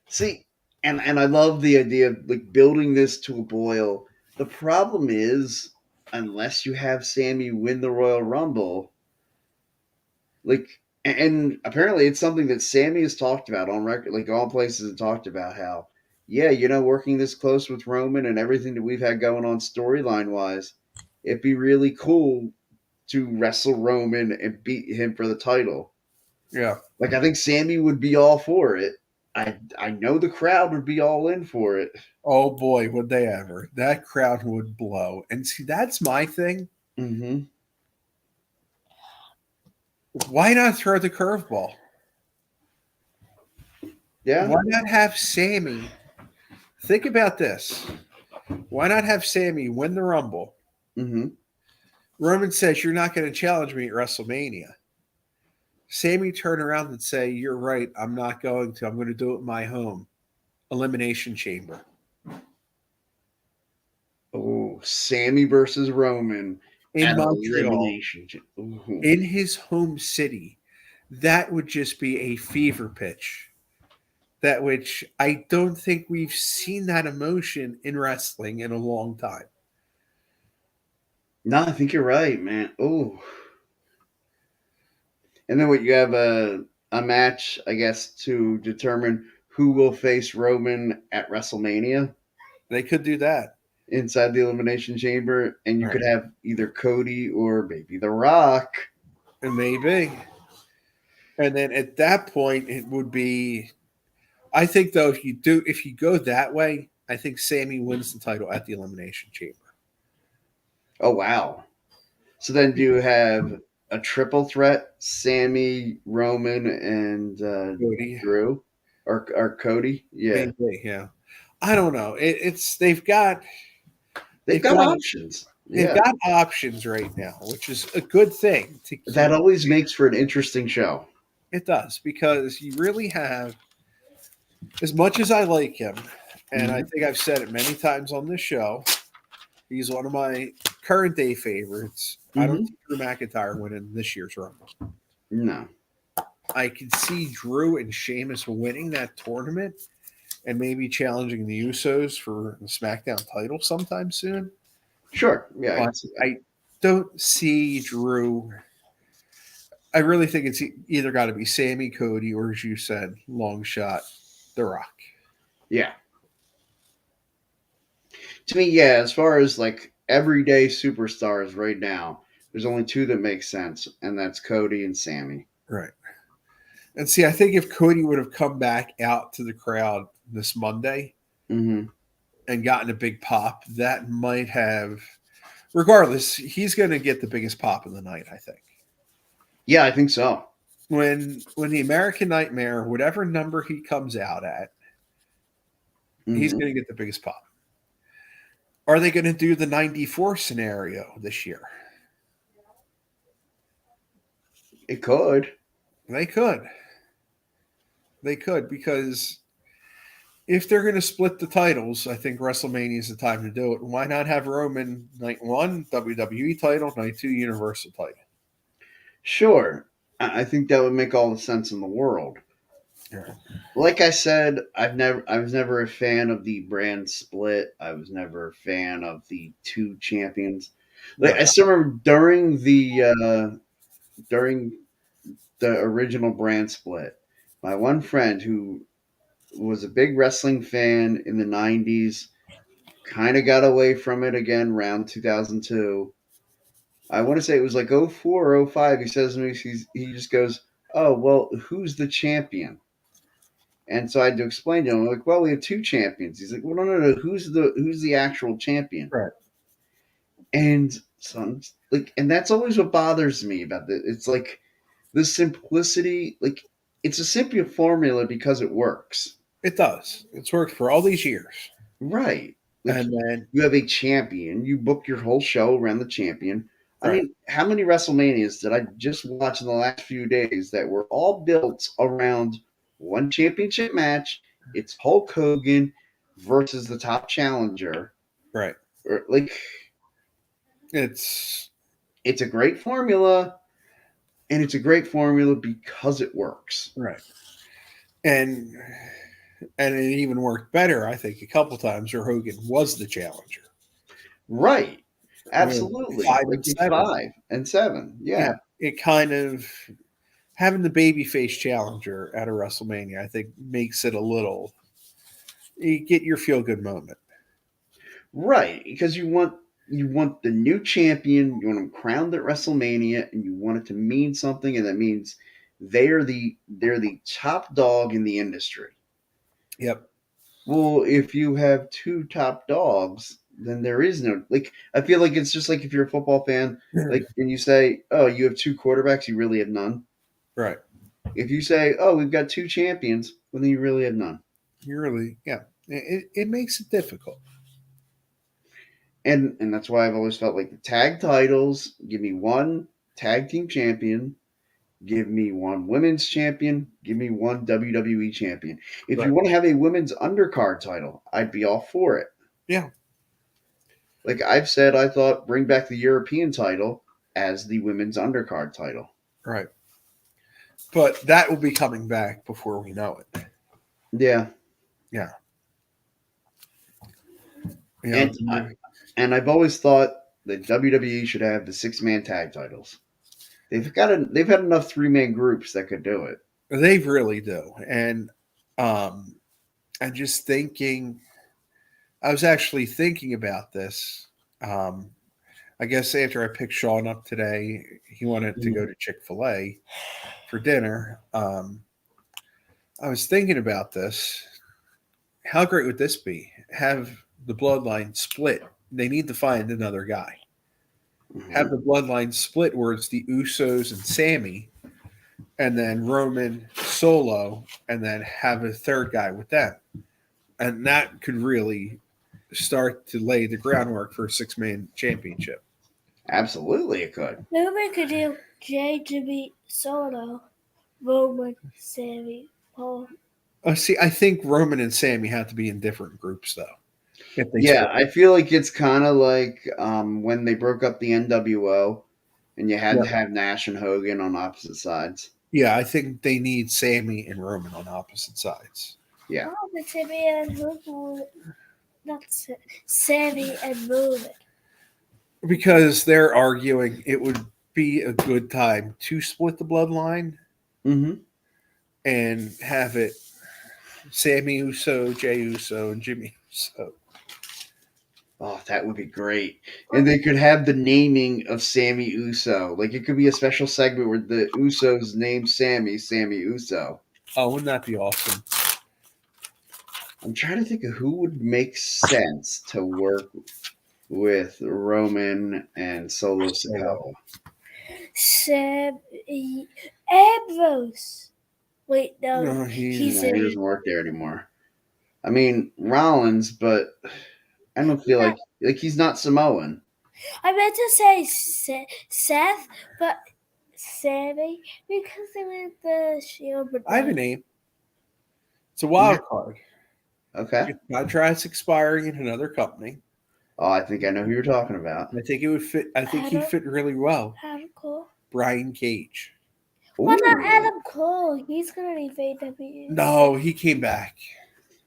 See, and I love the idea of like building this to a boil. The problem is, unless you have Sammy win the Royal Rumble, like, and apparently it's something that Sammy has talked about on record, like all places have talked about how, yeah, working this close with Roman and everything that we've had going on storyline wise, it'd be really cool to wrestle Roman and beat him for the title. Yeah. Like I think Sammy would be all for it. I know the crowd would be all in for it. Oh boy, would they ever. That crowd would blow. And see, that's my thing. Mm-hmm. Why not throw the curveball? Yeah. Why not have Sammy? Think about this. Why not have Sammy win the Rumble? Mm-hmm. Roman says, "You're not going to challenge me at WrestleMania." Sammy turn around and say, "You're right. I'm not going to. I'm going to do it in my home. Elimination Chamber." Oh, Sammy versus Roman In at Montreal, elimination. Ooh. in his home city. That would just be a fever pitch. That which I don't think we've seen that emotion in wrestling in a long time. No, I think you're right, man. Oh, and then what you have a match, I guess, to determine who will face Roman at WrestleMania They could do that. inside the elimination chamber, and you Right. could have either Cody or maybe The Rock. And maybe. And then at that point it would be I think though if you go that way, I think Sammy wins the title at the Elimination Chamber. Oh wow! So then do you have a triple threat: Sammy, Roman, and Cody. Drew, or Cody? Yeah, Maybe, yeah. I don't know. It's they've they've got got options. they've Yeah, got options right now, which is a good thing to that keep. always makes for an interesting show. It does because you really have as much as I like him, and I Mhm. think I've said it many times on this show. He's one of my current day favorites. I don't Mhm. see Drew McIntyre winning this year's Rumble. No, I can see Drew and Sheamus winning that tournament and maybe challenging the Usos for the SmackDown title sometime soon. sure. Yeah, I But can see that. I don't see Drew. I really think it's either got to be Sammy, Cody, or as you said, long shot, The Rock. Yeah, to me, yeah. As far as like everyday superstars right now, there's only two that make sense, and that's Cody and Sammy. Right. And see, I think if Cody would have come back out to the crowd this Monday Hmm. and gotten a big pop, that might have, regardless, he's going to get the biggest pop of the night, I think. Yeah, I think so. When the American Nightmare, whatever number he comes out at, he's Hmm. going to get the biggest pop. Are they going to do the 94 scenario this year? It could. They could. They could because if they're going to split the titles, I think WrestleMania is the time to do it. Why not have Roman night one WWE title, night two Universal title? Sure. I think that would make all the sense in the world. Yeah. Like I said, I was never a fan of the brand split. I was never a fan of the two champions. Like No. I still remember during the during the original brand split. My one friend who was a big wrestling fan in the 90s kind of got away from it again around 2002. I want to say it was like '04 or '05. He says to me, he just goes, "Oh, well, who's the champion?" And so I had to explain to him, like, "Well, we have two champions." He's like, "Well, no, no, no. Who's the actual champion?" Right. And so and that's always what bothers me about this. It's like the simplicity, like it's a simple formula because it works. It does. It's worked for all these years. Right. Like And then, you have a champion, you book your whole show around the champion. I right, mean, how many WrestleManias did I just watch in the last few days that were all built around one championship match? It's Hulk Hogan versus the top challenger. right. Or like It's it's a great formula, and it's a great formula because it works. right. And it even worked better, I think, a couple times where Hogan was the challenger. Right. With Absolutely. 5 Like and in 7. 5 and 7. Yeah. Yeah. It kind of having the babyface challenger at a WrestleMania, I think, makes it a little. You get your feel good moment. Right. Because you want the new champion, you want them crowned at WrestleMania, and you want it to mean something, and that means they're the top dog in the industry. Yep. Well, if you have two top dogs, then there is no like. I feel like it's just like if you're a football fan, like, and you say, "Oh, you have two quarterbacks, you really have none." Right. If you say, "Oh, we've got two champions," well, then you really have none. You really, yeah. It makes it difficult. And that's why I've always felt like the tag titles give me one tag team champion, give me one women's champion, give me one WWE champion. If you Right. want to have a women's undercard title, I'd be all for it. Yeah. Like I've said, I thought bring back the European title as the women's undercard title. Right. But that will be coming back before we know it. Yeah, Yeah. You and know, I've always thought that WWE should have the 6-man tag titles. They've had enough 3-man groups that could do it. they really do. And um, I'm just thinking, I was actually thinking about this. Um, I guess after I picked Sean up today, he wanted to go to Chick-fil-A for dinner. I was thinking about this. How great would this be? Have the bloodline split. They need to find another guy. Have Mhm. the bloodline split where it's the Usos and Sammy, and then Roman Solo, and then have a third guy with them. And that could really start to lay the groundwork for a 6-man championship. Absolutely, it could. Maybe we could do JGB Solo, Roman, Sammy, Paul. See, I think Roman and Sammy have to be in different groups, though. If they Yeah, split. I feel like it's kind of like when they broke up the NWO, and you had Yeah. to have Nash and Hogan on opposite sides. Yeah, I think they need Sammy and Roman on opposite sides. Yeah, Oh, but Sammy and Roman. That's it. Sammy and Roman. Because they're arguing it would be a good time to split the bloodline mm-hmm. and have it Sammy Uso, Jay Uso, and Jimmy Uso. Oh, that would be great. And they could have the naming of Sammy Uso. Like it could be a special segment where the Usos name Sammy Uso. Oh, wouldn't that be awesome? I'm trying to think of who would make sense to work with Roman and Solo Sikoa. Sammy Ambrose. Wait, no. No, He's No, he in. doesn't work there anymore. I mean Rollins, but I don't feel like he's not Samoan. I meant to say Seth, but Sammy because they went the Shield. But I have a name. It's a wild card. Okay. Contract's expiring in another company. Oh, I think I know who you're talking about. I think it would fit. I think he'd fit really well. Adam Cole. Brian Cage. Why not Ooh. Adam Cole? He's gonna leave AEW. No, he came back.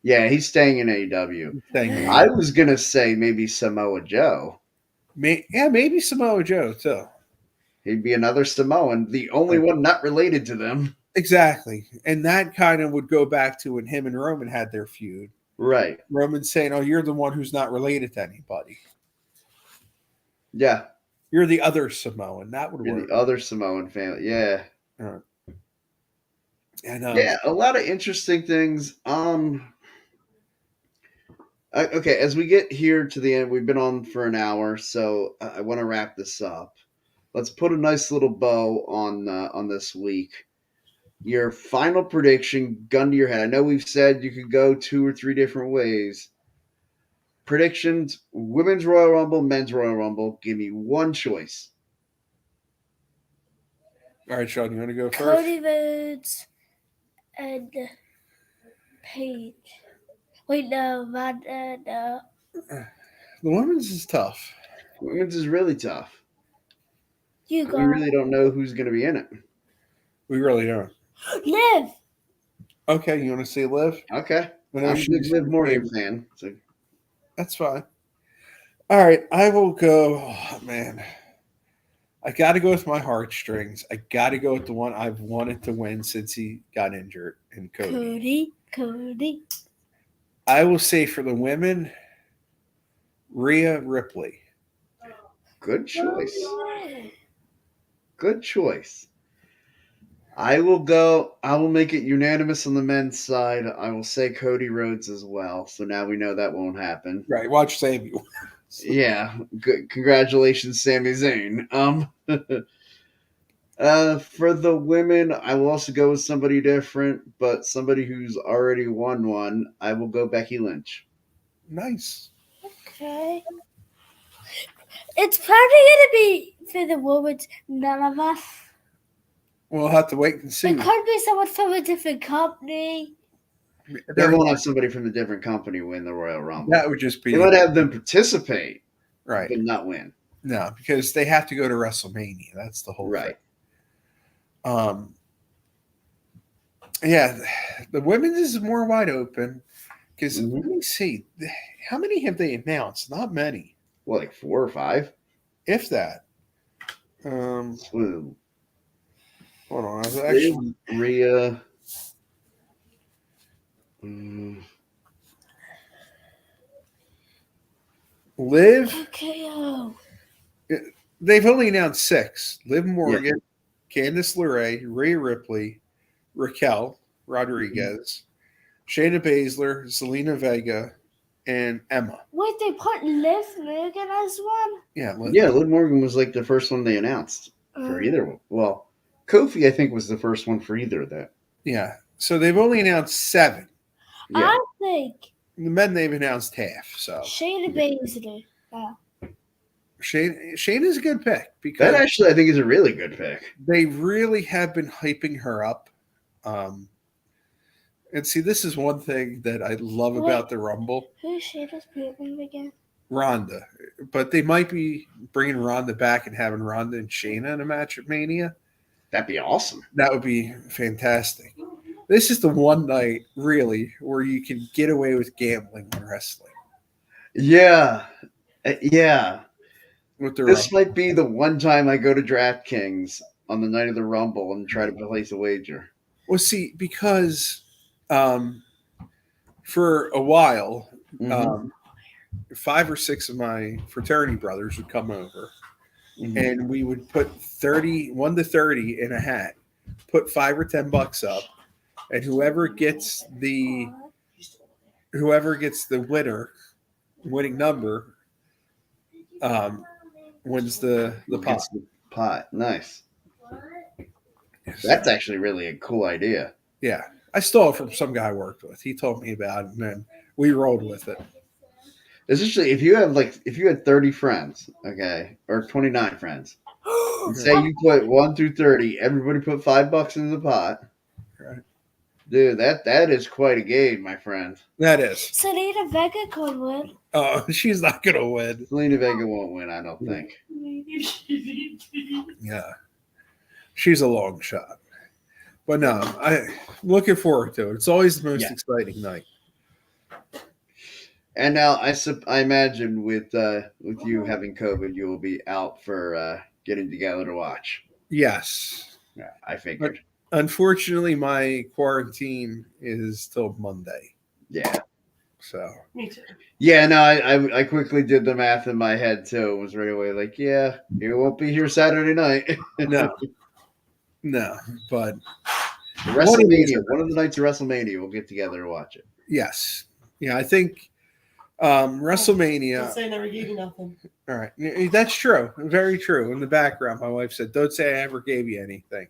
Yeah, he's staying in AEW. Thank you. I was gonna say maybe Samoa Joe. Maybe Samoa Joe too. He'd be another Samoan, the only one not related to them. Exactly. And that kind of would go back to when him and Roman had their feud. Right. Roman saying, "Oh, you're the one who's not related to anybody. Yeah. You're the other Samoan." That would You're work. the other Samoan family. Yeah. Uh, and Yeah, a lot of interesting things. Okay, as we get here to the end, we've been on for an hour, so I want to wrap this up. Let's put a nice little bow on this week. Your final prediction, gun to your head. I know we've said you could go 2 or 3 different ways. Predictions: Women's Royal Rumble, Men's Royal Rumble. Give me one choice. all right, Sean, you want to go first? Cody Rhodes and Paige. Wait, no, no. The women's is tough. Women's is really tough. You We go. really don't know who's going to be in it. We really don't. Liv. Okay, you want to say Liv? Okay, I I'm know a big she's Liv your Morgan favorite. fan. So That's fine. All right, I will go. Oh, man. I got to go with my heartstrings. I got to go with the one I've wanted to win since he got injured, and Cody. Cody. I will say for the women, Rhea Ripley. good choice. Good choice. I will make it unanimous on the men's side. I will say Cody Rhodes as well. So now we know that won't happen. Right, watch Sammy. Yeah. Good. Congratulations, Sami Zayn. For the women, I will also go with somebody different, but somebody who's already won one. I will go Becky Lynch. Nice. Okay. It's probably going to be for the women's, none of us. We'll have to wait and see. It could be someone from a different company. They won't have somebody from a different company win the Royal Rumble. That would just be They might have them participate, right. but not win. No, because they have to go to WrestleMania. That's the whole Right. thing. Yeah, the women's is more wide open because let me see, how many have they announced? Not many. Well, like 4 or 5, if that. Hold on, I was actually Rhea. Liv. Okay. They've only announced 6: Liv Morgan, Candice LeRae, Rhea Ripley, Raquel Rodriguez, Shayna Baszler, Zelina Vega, and Emma. Wait, they put Liv Morgan as one? Yeah, Liv Morgan was like the first one they announced for either one. Well, Kofi, I think, was the first one for either of that. Yeah, so they've only announced 7. Yeah. I think the men they've announced half. So Shayna Baszler. Shayna's a good pick because that actually I think is a really good pick. They really have been hyping her up. And see, this is one thing that I love about the Rumble. Who's Shayna's partner again? Ronda. But they might be bringing Ronda back and having Ronda and Shayna in a match at Mania. That'd be awesome. That would be fantastic. This is the one night, really, where you can get away with gambling on wrestling. Yeah. Yeah. With the this might be the one time I go to DraftKings on the night of the Rumble and try to place a wager. Well, see, because for a while, 5 or 6 of my fraternity brothers would come over, and we would put 1 to 30 in a hat, put $5 or $10 up, and whoever gets the winning number wins the pot. Nice. That's actually really a cool idea. Yeah. I stole it from some guy I worked with. He told me about it, and then we rolled with it. Essentially, if you had 30 friends, okay, or 29 friends, say you put 1 through 30, everybody put $5 in the pot. Right. Dude, that is quite a game, my friend. That is. Zelina Vega could win. Oh, she's not going to win. Zelina Vega won't win, I don't think. Yeah. She's a long shot. But no, I'm looking forward to it. It's always the most exciting night. And now I imagine with you having COVID, you will be out for getting together to watch. Yes. Yeah, I figured. Unfortunately, my quarantine is till Monday. Yeah. So Me too. Yeah, no, I quickly did the math in my head too. It was right away like, yeah, you won't be here Saturday night. no, but WrestleMania, one of the nights of WrestleMania, we'll get together to watch it. yes, yeah, I think WrestleMania. Don't say I never gave you nothing. All right, that's true, very true. In the background, my wife said, "Don't say I ever gave you anything."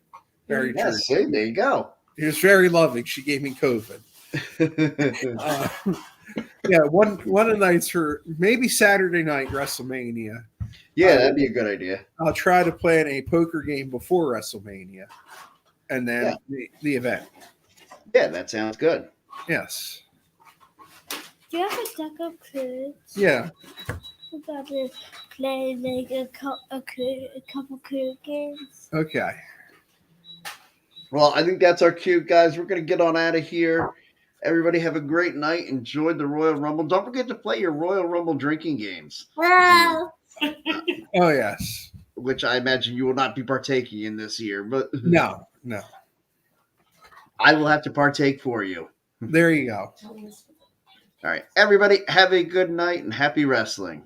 Very Yeah, true. see, there you go. It was very loving. She gave me COVID. Yeah, one of the nights for maybe Saturday night WrestleMania. Yeah, that'd be a good idea. I'll try to plan a poker game before WrestleMania, and then the event. Yeah, that sounds good. Yes. Do you have a deck of cards? Yeah. We're about to play like a couple card games. Okay. Well, I think that's our cue, guys. We're going to get on out of here. Everybody have a great night. Enjoy the Royal Rumble. Don't forget to play your Royal Rumble drinking games. Wow. Oh yes. Which I imagine you will not be partaking in this year, but No. I will have to partake for you. There you go. All right. Everybody have a good night and happy wrestling.